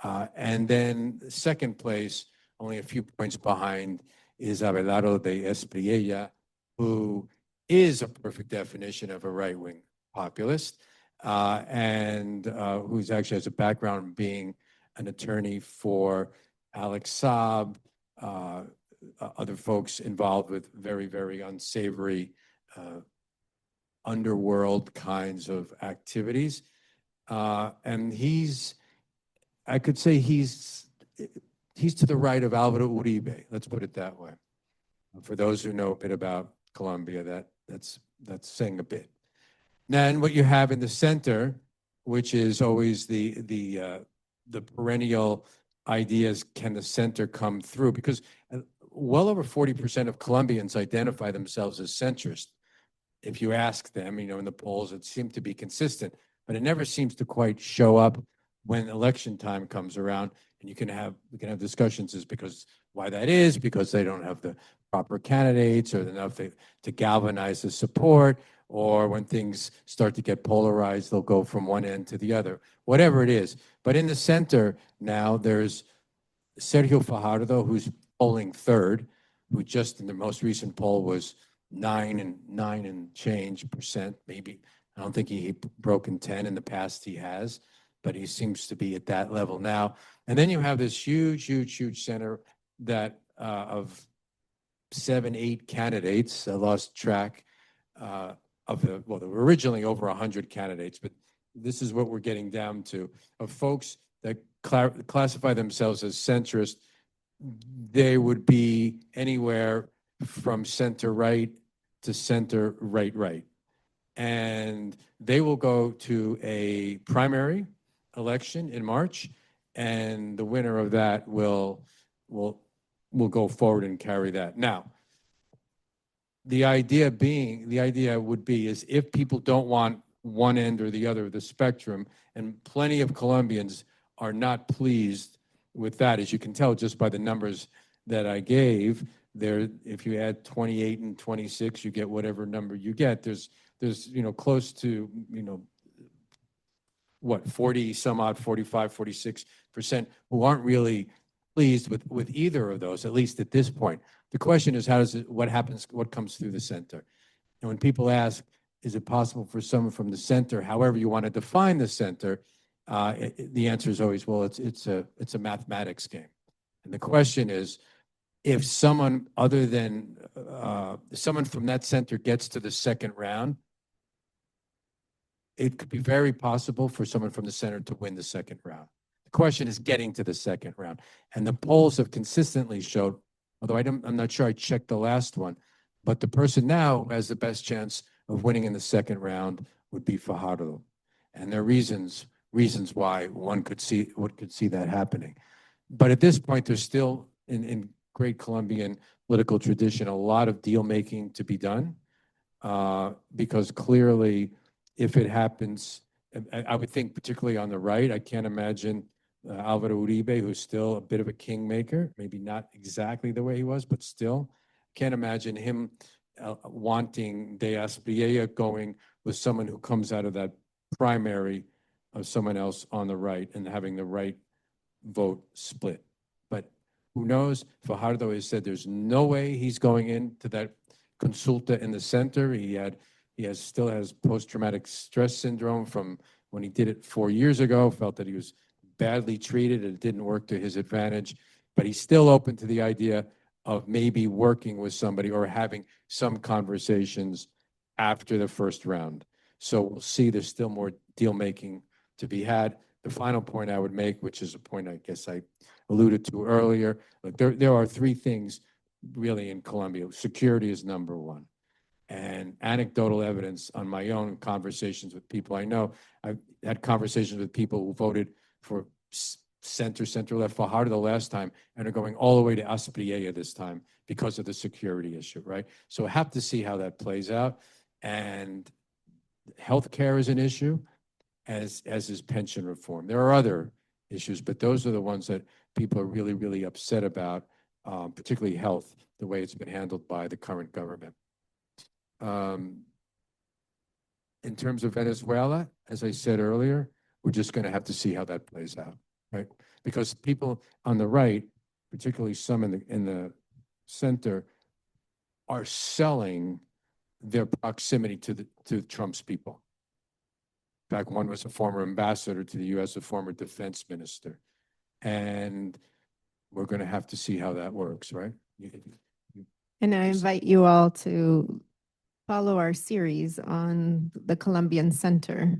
And then second place, only a few points behind, is Abelardo de Espriella, who is a perfect definition of a right-wing populist, and who's actually has a background being an attorney for Alex Saab, other folks involved with very, very unsavory underworld kinds of activities. And I could say he's to the right of Alvaro Uribe, let's put it that way. For those who know a bit about Colombia, that's saying a bit. Then what you have in the center, which is always the perennial ideas, can the center come through? Because well over 40% of Colombians identify themselves as centrist. If you ask them, in the polls, it seemed to be consistent, but it never seems to quite show up when election time comes around. And we can have discussions as because why that is, because they don't have the proper candidates or enough to galvanize the support, or when things start to get polarized, they'll go from one end to the other, whatever it is. But in the center now, there's Sergio Fajardo, who's polling third, who just in the most recent poll was 9 and change percent, maybe. I don't think he broken 10 in the past. He has, but he seems to be at that level now. And then you have this huge center that of 7, 8 candidates. I lost track there were originally over 100 candidates, but this is what we're getting down to, of folks that classify themselves as centrist. They would be anywhere from center right to center right. And they will go to a primary election in March, and the winner of that will go forward and carry that. Now, the idea would be is if people don't want one end or the other of the spectrum, and plenty of Colombians are not pleased with that, as you can tell just by the numbers that I gave there. If you add 28 and 26, you get whatever number you get. There's close to 40 some odd, 45, 46% who aren't really pleased with either of those, at least at this point. The question is, what comes through the center? And when people ask, is it possible for someone from the center, however you want to define the center, the answer is always, well, it's a mathematics game. And the question is, if someone other than someone from that center gets to the second round, it could be very possible for someone from the center to win the second round. The question is getting to the second round. And the polls have consistently showed, although I'm not sure I checked the last one, But the person now who has the best chance of winning in the second round would be Fajardo. And there are reasons why one could see that happening. But at this point, there's still in great Colombian political tradition a lot of deal making to be done, because clearly, if it happens, I would think particularly on the right, I can't imagine Alvaro Uribe, who's still a bit of a kingmaker, maybe not exactly the way he was, but still, can't imagine him wanting Diaz Priella going with someone who comes out of that primary of someone else on the right and having the right vote split. But who knows? Fajardo has said there's no way he's going into that consulta in the center. Still has post-traumatic stress syndrome from when he did it 4 years ago, felt that he was badly treated and it didn't work to his advantage. But he's still open to the idea of maybe working with somebody or having some conversations after the first round. So we'll see. There's still more deal making to be had. The final point I would make, which is a point I guess I alluded to earlier, look, there are three things really in Colombia. Security is number one. And anecdotal evidence on my own conversations with people I know. I've had conversations with people who voted for center-left Fajardo the last time and are going all the way to Aspriella this time because of the security issue, right? So I have to see how that plays out. And healthcare is an issue, as is pension reform. There are other issues, but those are the ones that people are really, really upset about, particularly health, the way it's been handled by the current government. In terms of Venezuela, as I said earlier, we're just going to have to see how that plays out, right? Because people on the right, particularly some in the center, are selling their proximity to Trump's people. In fact, one was a former ambassador to the U.S., a former defense minister, and we're going to have to see how that works, right? And I invite you all to follow our series on the Colombian Center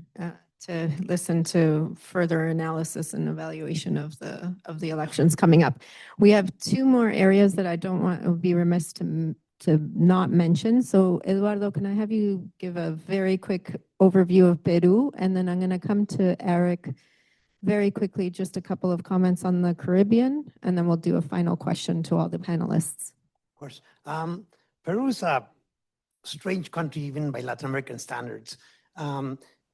to listen to further analysis and evaluation of the elections coming up. We have two more areas that I don't want to be remiss to not mention. So Eduardo, can I have you give a very quick overview of Peru? And then I'm going to come to Eric very quickly, just a couple of comments on the Caribbean, and then we'll do a final question to all the panelists. Of course. Peru is a strange country, even by Latin American standards.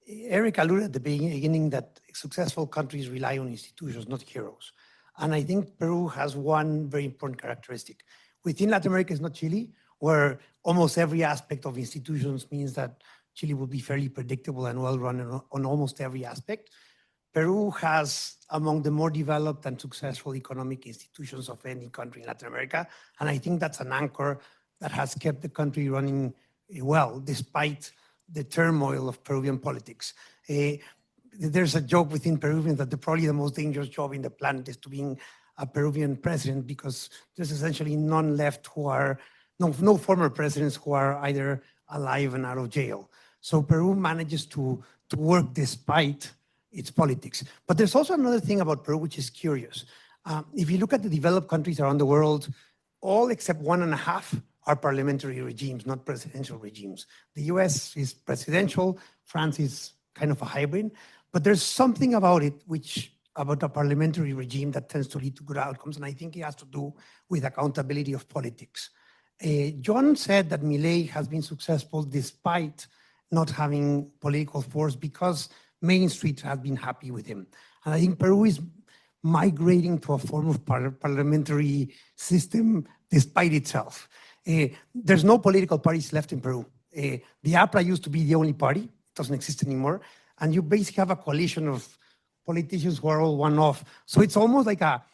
Eric alluded at the beginning that successful countries rely on institutions, not heroes. And I think Peru has one very important characteristic. Within Latin America, it's not Chile, where almost every aspect of institutions means that Chile will be fairly predictable and well-run on almost every aspect. Peru has among the more developed and successful economic institutions of any country in Latin America. And I think that's an anchor that has kept the country running well, despite the turmoil of Peruvian politics. There's a joke within Peruvians that probably the most dangerous job in the planet is to being a Peruvian president, because there's essentially none left who are, no former presidents who are either alive and out of jail. So Peru manages to work despite its politics. But there's also another thing about Peru which is curious. If you look at the developed countries around the world, all except 1.5 are parliamentary regimes, not presidential regimes. The US is presidential, France is kind of a hybrid, but there's something about it about a parliamentary regime that tends to lead to good outcomes, and I think it has to do with accountability of politics. John said that Milei has been successful despite not having political force because Main Street has been happy with him. And I think Peru is migrating to a form of parliamentary system despite itself. There's no political parties left in Peru. The APRA used to be the only party. It doesn't exist anymore. And you basically have a coalition of politicians who are all one-off. So it's almost like a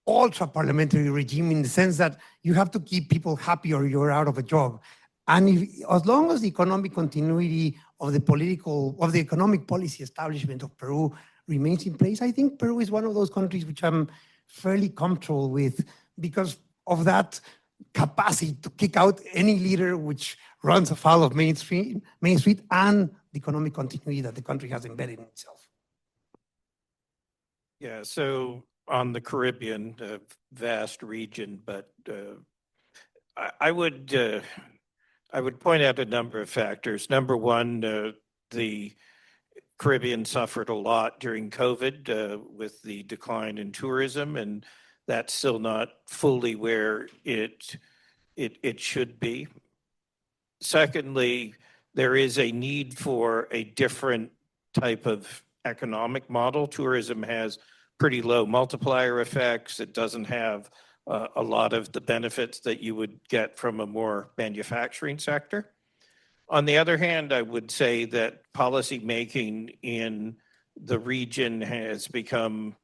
ultra-parliamentary regime in the sense that you have to keep people happy or you're out of a job. And as long as the economic continuity of the economic policy establishment of Peru remains in place, I think Peru is one of those countries which I'm fairly comfortable with because of that capacity to kick out any leader which runs afoul of Main Street and the economic continuity that the country has embedded in itself. Yeah, so on the Caribbean, a vast region, but I would I would point out a number of factors. Number one, the Caribbean suffered a lot during COVID with the decline in tourism, and that's still not fully where it should be. Secondly, there is a need for a different type of economic model. Tourism has pretty low multiplier effects. It doesn't have a lot of the benefits that you would get from a more manufacturing sector. On the other hand, I would say that policy making in the region has become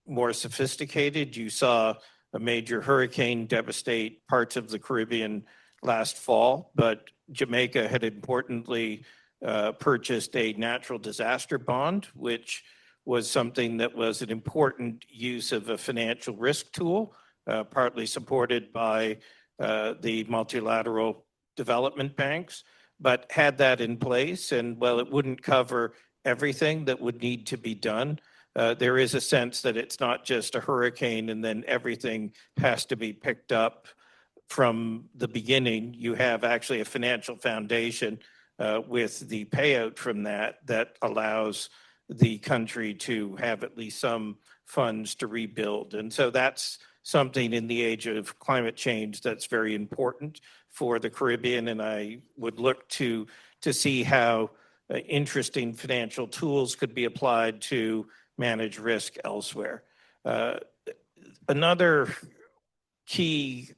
more sophisticated. You saw a major hurricane devastate parts of the Caribbean last fall, but Jamaica had importantly purchased a natural disaster bond, which was something that was an important use of a financial risk tool, partly supported by the multilateral development banks, but had that in place. And while it wouldn't cover everything that would need to be done, there is a sense that it's not just a hurricane and then everything has to be picked up from the beginning. You have actually a financial foundation with the payout from that allows the country to have at least some funds to rebuild. And so that's something in the age of climate change that's very important for the Caribbean. And I would look to see how interesting financial tools could be applied to manage risk elsewhere. Another key,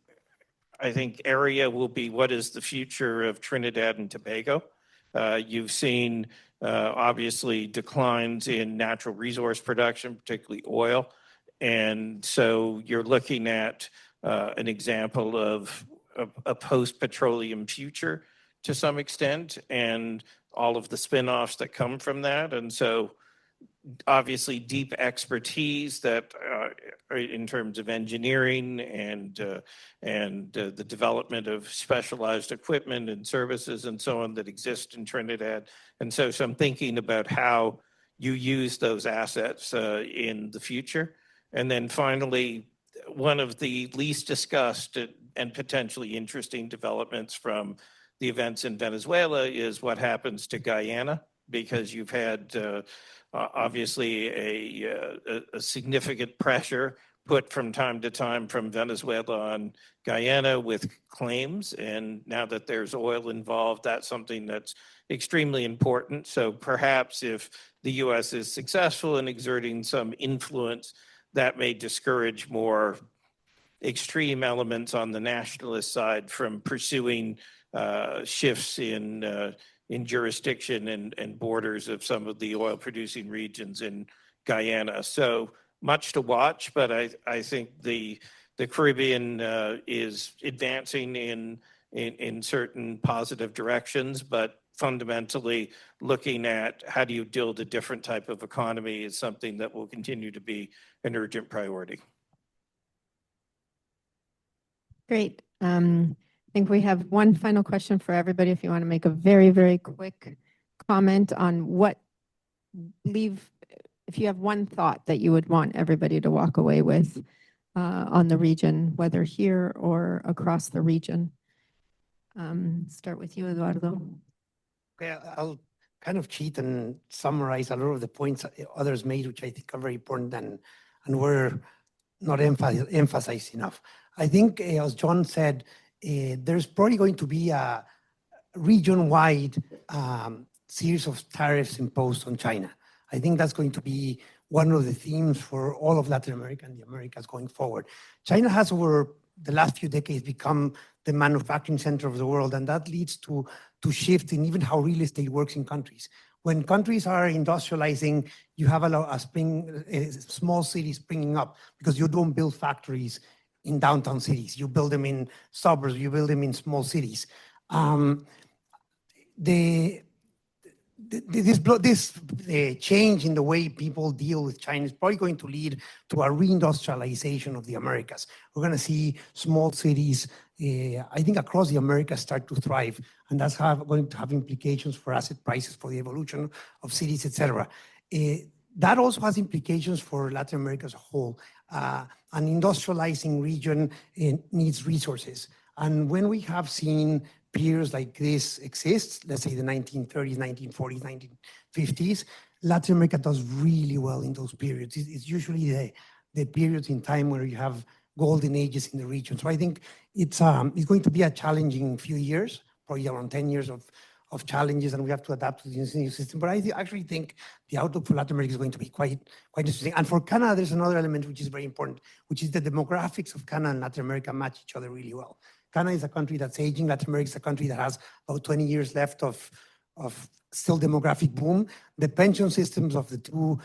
I think, area will be what is the future of Trinidad and Tobago. You've seen obviously declines in natural resource production, particularly oil. And so you're looking at an example of a post-petroleum future to some extent, and all of the spin-offs that come from that. And so obviously deep expertise that in terms of engineering and the development of specialized equipment and services and so on that exist in Trinidad. And so I'm thinking about how you use those assets in the future. And then finally, one of the least discussed and potentially interesting developments from the events in Venezuela is what happens to Guyana, because you've had obviously a significant pressure put from time to time from Venezuela on Guyana with claims. And now that there's oil involved, that's something that's extremely important. So perhaps if the US is successful in exerting some influence, that may discourage more extreme elements on the nationalist side from pursuing shifts in jurisdiction and borders of some of the oil producing regions in Guyana. So much to watch, but I think the Caribbean is advancing in certain positive directions, but fundamentally looking at how do you build a different type of economy is something that will continue to be an urgent priority. Great. I think we have one final question for everybody. If you want to make a very, very quick comment on if you have one thought that you would want everybody to walk away with on the region, whether here or across the region. Start with you, Eduardo. Okay, I'll kind of cheat and summarize a lot of the points others made, which I think are very important and were not emphasized enough. I think, as John said, there's probably going to be a region-wide series of tariffs imposed on China. I think that's going to be one of the themes for all of Latin America and the Americas going forward. China has, over the last few decades, become the manufacturing center of the world, and that leads to shift in even how real estate works in countries. When countries are industrializing, you have small cities springing up because you don't build factories in downtown cities. You build them in suburbs, you build them in small cities. This change in the way people deal with China is probably going to lead to a reindustrialization of the Americas. We're going to see small cities, I think, across the Americas start to thrive, and that's going to have implications for asset prices, for the evolution of cities, etc. That also has implications for Latin America as a whole. An industrializing region needs resources. And when we have seen periods like this exist, let's say the 1930s, 1940s, 1950s, Latin America does really well in those periods. It's usually the periods in time where you have golden ages in the region. So I think it's going to be a challenging few years, probably around 10 years of challenges, and we have to adapt to this new system. But I actually think the outlook for Latin America is going to be quite interesting. And for Canada, there's another element which is very important, which is the demographics of Canada and Latin America match each other really well. Canada is a country that's aging. Latin America is a country that has about 20 years left of still demographic boom. The pension systems of the two,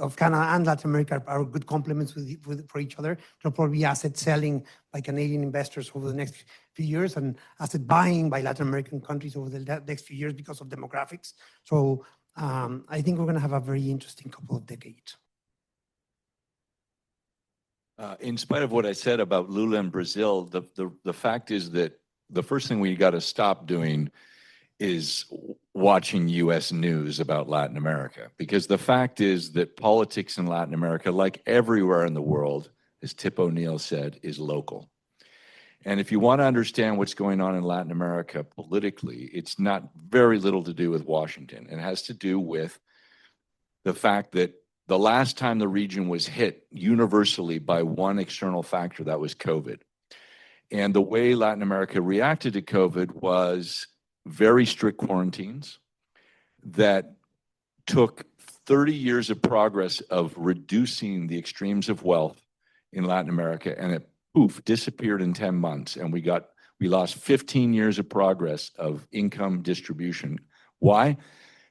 of Canada and Latin America, are good complements for each other. There'll probably be asset selling by Canadian investors over the next few years and asset buying by Latin American countries over the next few years because of demographics. So I think we're going to have a very interesting couple of decades. In spite of what I said about Lula and Brazil, the fact is that the first thing we got to stop doing is watching U.S. news about Latin America, because the fact is that politics in Latin America, like everywhere in the world, as Tip O'Neill said, is local. And if you want to understand what's going on in Latin America politically, it's not very little to do with Washington. It has to do with the fact that the last time the region was hit universally by one external factor, that was COVID. And the way Latin America reacted to COVID was very strict quarantines that took 30 years of progress of reducing the extremes of wealth in Latin America, and it poof disappeared in 10 months, and we lost 15 years of progress of income distribution. Why?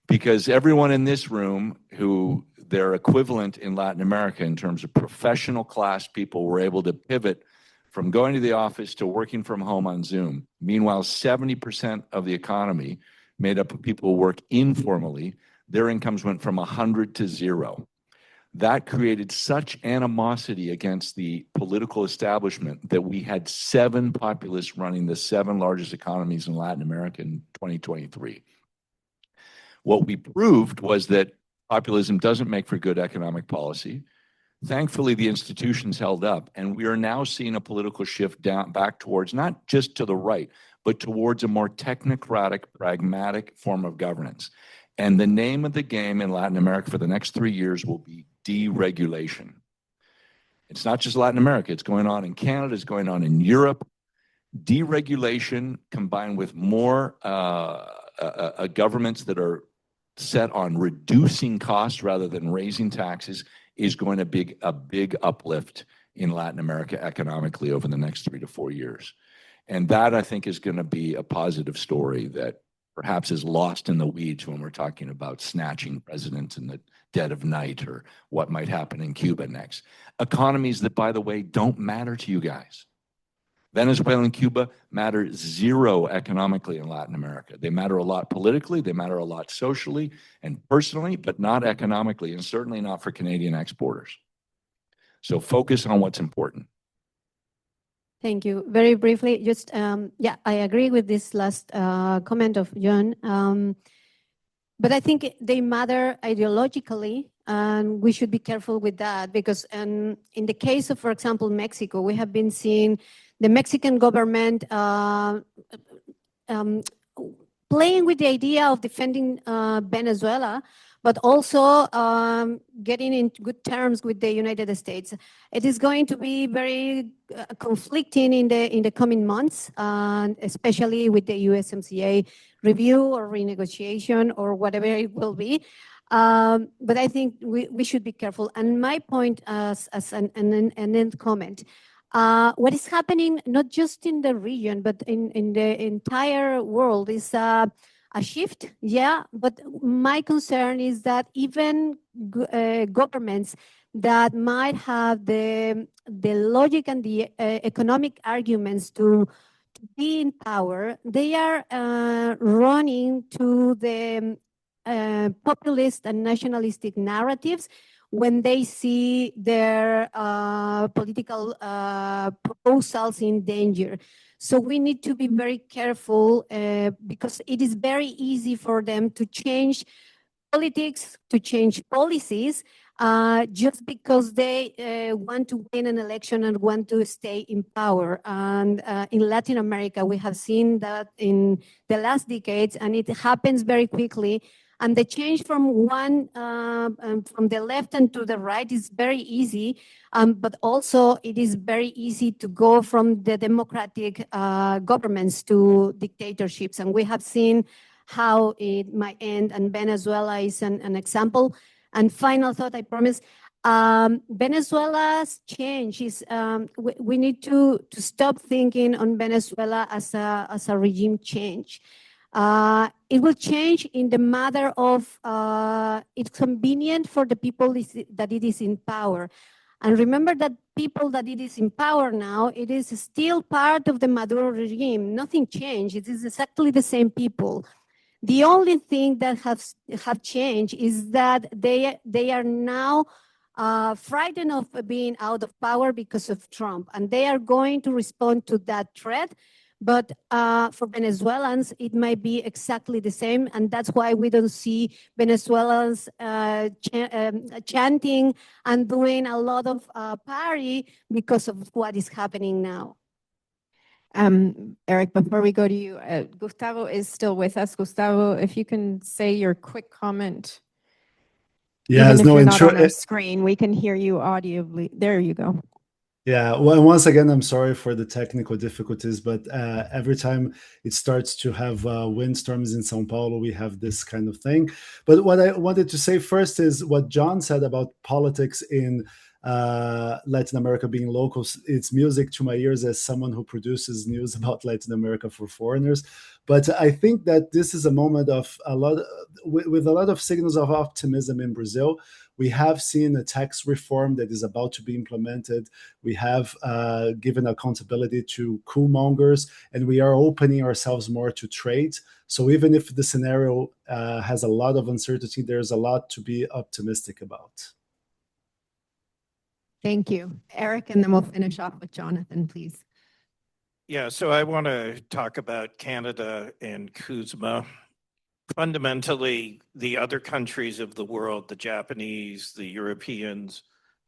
Because everyone in this room who their equivalent in Latin America in terms of professional class people were able to pivot from going to the office to working from home on Zoom. Meanwhile, 70% of the economy made up of people who work informally. Their incomes went from 100 to 0. That created such animosity against the political establishment that we had 7 populists running the 7 largest economies in Latin America in 2023. What we proved was that populism doesn't make for good economic policy. Thankfully, the institutions held up, and we are now seeing a political shift back towards not just to the right, but towards a more technocratic, pragmatic form of governance. And the name of the game in Latin America for the next 3 years will be deregulation. It's not just Latin America. It's going on in Canada. It's going on in Europe. Deregulation combined with more governments that are set on reducing costs rather than raising taxes is going to be a big uplift in Latin America economically over the next 3 to 4 years. And that, I think, is going to be a positive story that perhaps is lost in the weeds when we're talking about snatching presidents in the dead of night or what might happen in Cuba next. Economies that, by the way, don't matter to you guys. Venezuela and Cuba matter 0 economically in Latin America. They matter a lot politically, they matter a lot socially and personally, but not economically, and certainly not for Canadian exporters. So focus on what's important. Thank you. Very briefly, just, yeah, I agree with this last comment of John. But I think they matter ideologically, and we should be careful with that because in the case of, for example, Mexico, we have been seeing the Mexican government playing with the idea of defending Venezuela, but also getting in good terms with the United States. It is going to be very conflicting in the coming months, especially with the USMCA review or renegotiation or whatever it will be. But I think we should be careful. And my point as an end comment, what is happening not just in the region, but in the entire world is a shift, yeah, but my concern is that even governments that might have the logic and the economic arguments to be in power, they are running to the populist and nationalistic narratives when they see their political proposals in danger. So we need to be very careful because it is very easy for them to change politics, to change policies, just because they want to win an election and want to stay in power. And in Latin America, we have seen that in the last decades, and it happens very quickly. And the change from from the left and to the right is very easy, but also it is very easy to go from the democratic governments to dictatorships. And we have seen how it might end, and Venezuela is an example. And final thought, I promise. Venezuela's change is, we need to stop thinking on Venezuela as a regime change. It will change in the matter of it's convenient for the people that it is in power. And remember that people that it is in power now, it is still part of the Maduro regime. Nothing changed. It is exactly the same people. The only thing that have changed is that they are now frightened of being out of power because of Trump, and they are going to respond to that threat. But for Venezuelans, it might be exactly the same, and that's why we don't see Venezuelans chanting and doing a lot of party because of what is happening now. Eric, before we go to you, Gustavo is still with us. Gustavo, if you can say your quick comment. Yeah, Even if no, you're not on our screen, we can hear you audibly. There you go. Yeah, well, once again, I'm sorry for the technical difficulties, but every time it starts to have windstorms in São Paulo, we have this kind of thing. But what I wanted to say first is what John said about politics in Latin America being local. It's music to my ears as someone who produces news about Latin America for foreigners. But I think that this is a moment of with a lot of signals of optimism in Brazil. We have seen a tax reform that is about to be implemented. We have given accountability to coolmongers, and we are opening ourselves more to trade. So even if the scenario has a lot of uncertainty, there's a lot to be optimistic about. Thank you. Eric, and then we'll finish off with Jonathan, please. Yeah, so I want to talk about Canada and Kuzma. Fundamentally, the other countries of the world, the Japanese, the Europeans,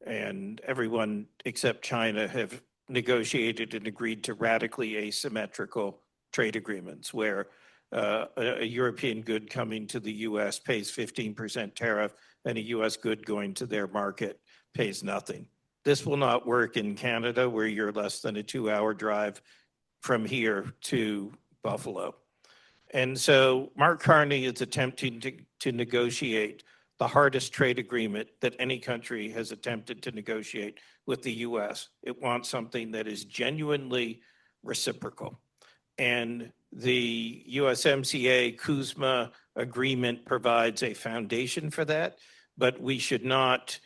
and everyone except China have negotiated and agreed to radically asymmetrical trade agreements where a European good coming to the US pays 15% tariff and a US good going to their market pays nothing. This will not work in Canada where you're less than a 2-hour drive from here to Buffalo. And so Mark Carney is attempting to negotiate the hardest trade agreement that any country has attempted to negotiate with the US. It wants something that is genuinely reciprocal. And the USMCA Kuzma agreement provides a foundation for that, but we should not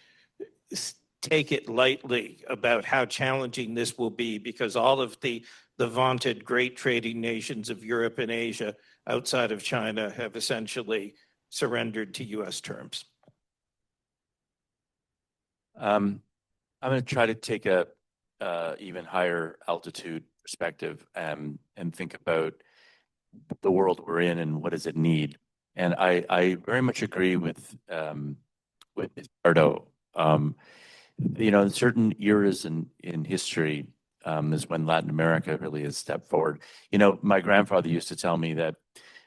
take it lightly about how challenging this will be, because all of the vaunted great trading nations of Europe and Asia outside of China have essentially surrendered to US terms. I'm going to try to take a even higher altitude perspective and think about the world we're in and what does it need. And I very much agree with Eduardo. You know, in certain eras in history is when Latin America really has stepped forward. You know, my grandfather used to tell me that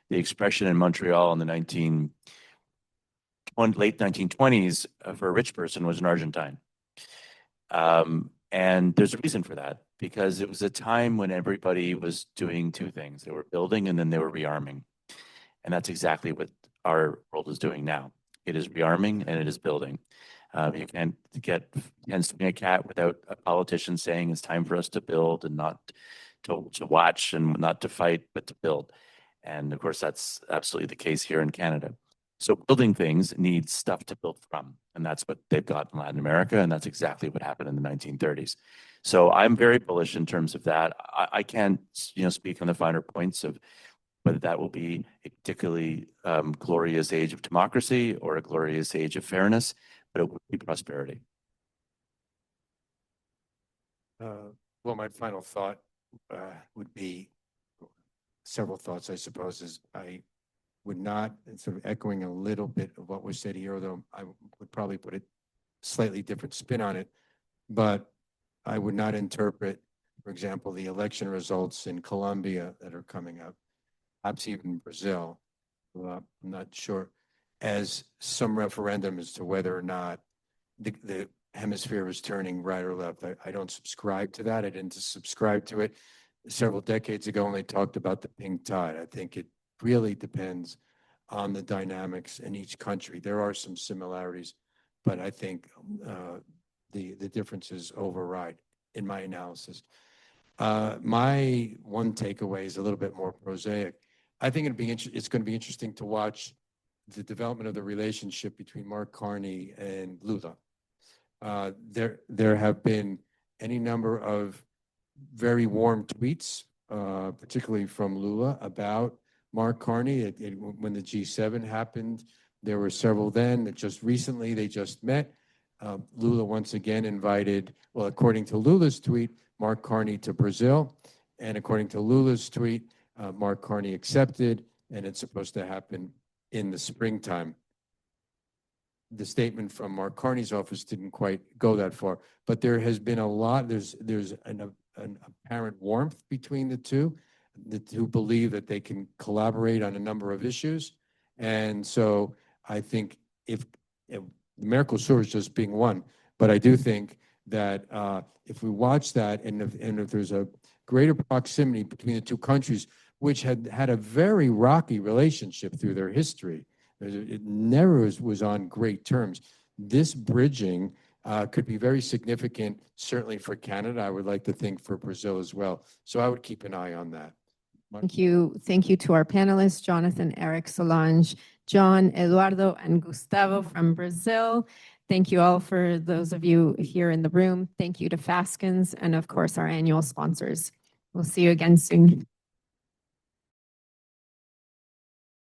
the expression in Montreal in the late 1920s for a rich person was an Argentine. And there's a reason for that, because it was a time when everybody was doing two things. They were building and then they were rearming. And that's exactly what our world is doing now. It is rearming and it is building. You can't swing a cat without a politician saying it's time for us to build and not to watch and not to fight, but to build. And of course, that's absolutely the case here in Canada. So building things needs stuff to build from. And that's what they've got in Latin America. And that's exactly what happened in the 1930s. So I'm very bullish in terms of that. I can't, speak on the finer points of whether that will be a particularly glorious age of democracy or a glorious age of fairness, but it would be prosperity. Well, my final thought would be several thoughts, I suppose, is I would not, and sort of echoing a little bit of what was said here, although I would probably put it slightly different spin on it. But I would not interpret, for example, the election results in Colombia that are coming up, perhaps even Brazil, I'm not sure, as some referendum as to whether or not the hemisphere is turning right or left. I don't subscribe to that. I didn't subscribe to it several decades ago when they talked about the pink tide. I think it really depends on the dynamics in each country. There are some similarities, but I think the differences override in my analysis. My one takeaway is a little bit more prosaic. I think it's going to be interesting to watch the development of the relationship between Mark Carney and Lula. There have been any number of very warm tweets, particularly from Lula, about Mark Carney. When the G7 happened, there were several then that just recently they just met. Lula once again invited, well, according to Lula's tweet, Mark Carney to Brazil. And according to Lula's tweet, Mark Carney accepted, and it's supposed to happen in the springtime. The statement from Mark Carney's office didn't quite go that far, but there has been a lot, there's an apparent warmth between the two who believe that they can collaborate on a number of issues. And so I think if Mercosur is just being one, but I do think that if we watch that and if there's a greater proximity between the two countries, which had a very rocky relationship through their history, it never was on great terms. This bridging could be very significant, certainly for Canada. I would like to think for Brazil as well. So I would keep an eye on that. Thank you. Thank you to our panelists, Jonathan, Eric, Solange, John, Eduardo, and Gustavo from Brazil. Thank you all for those of you here in the room. Thank you to Faskins and, of course, our annual sponsors. We'll see you again soon.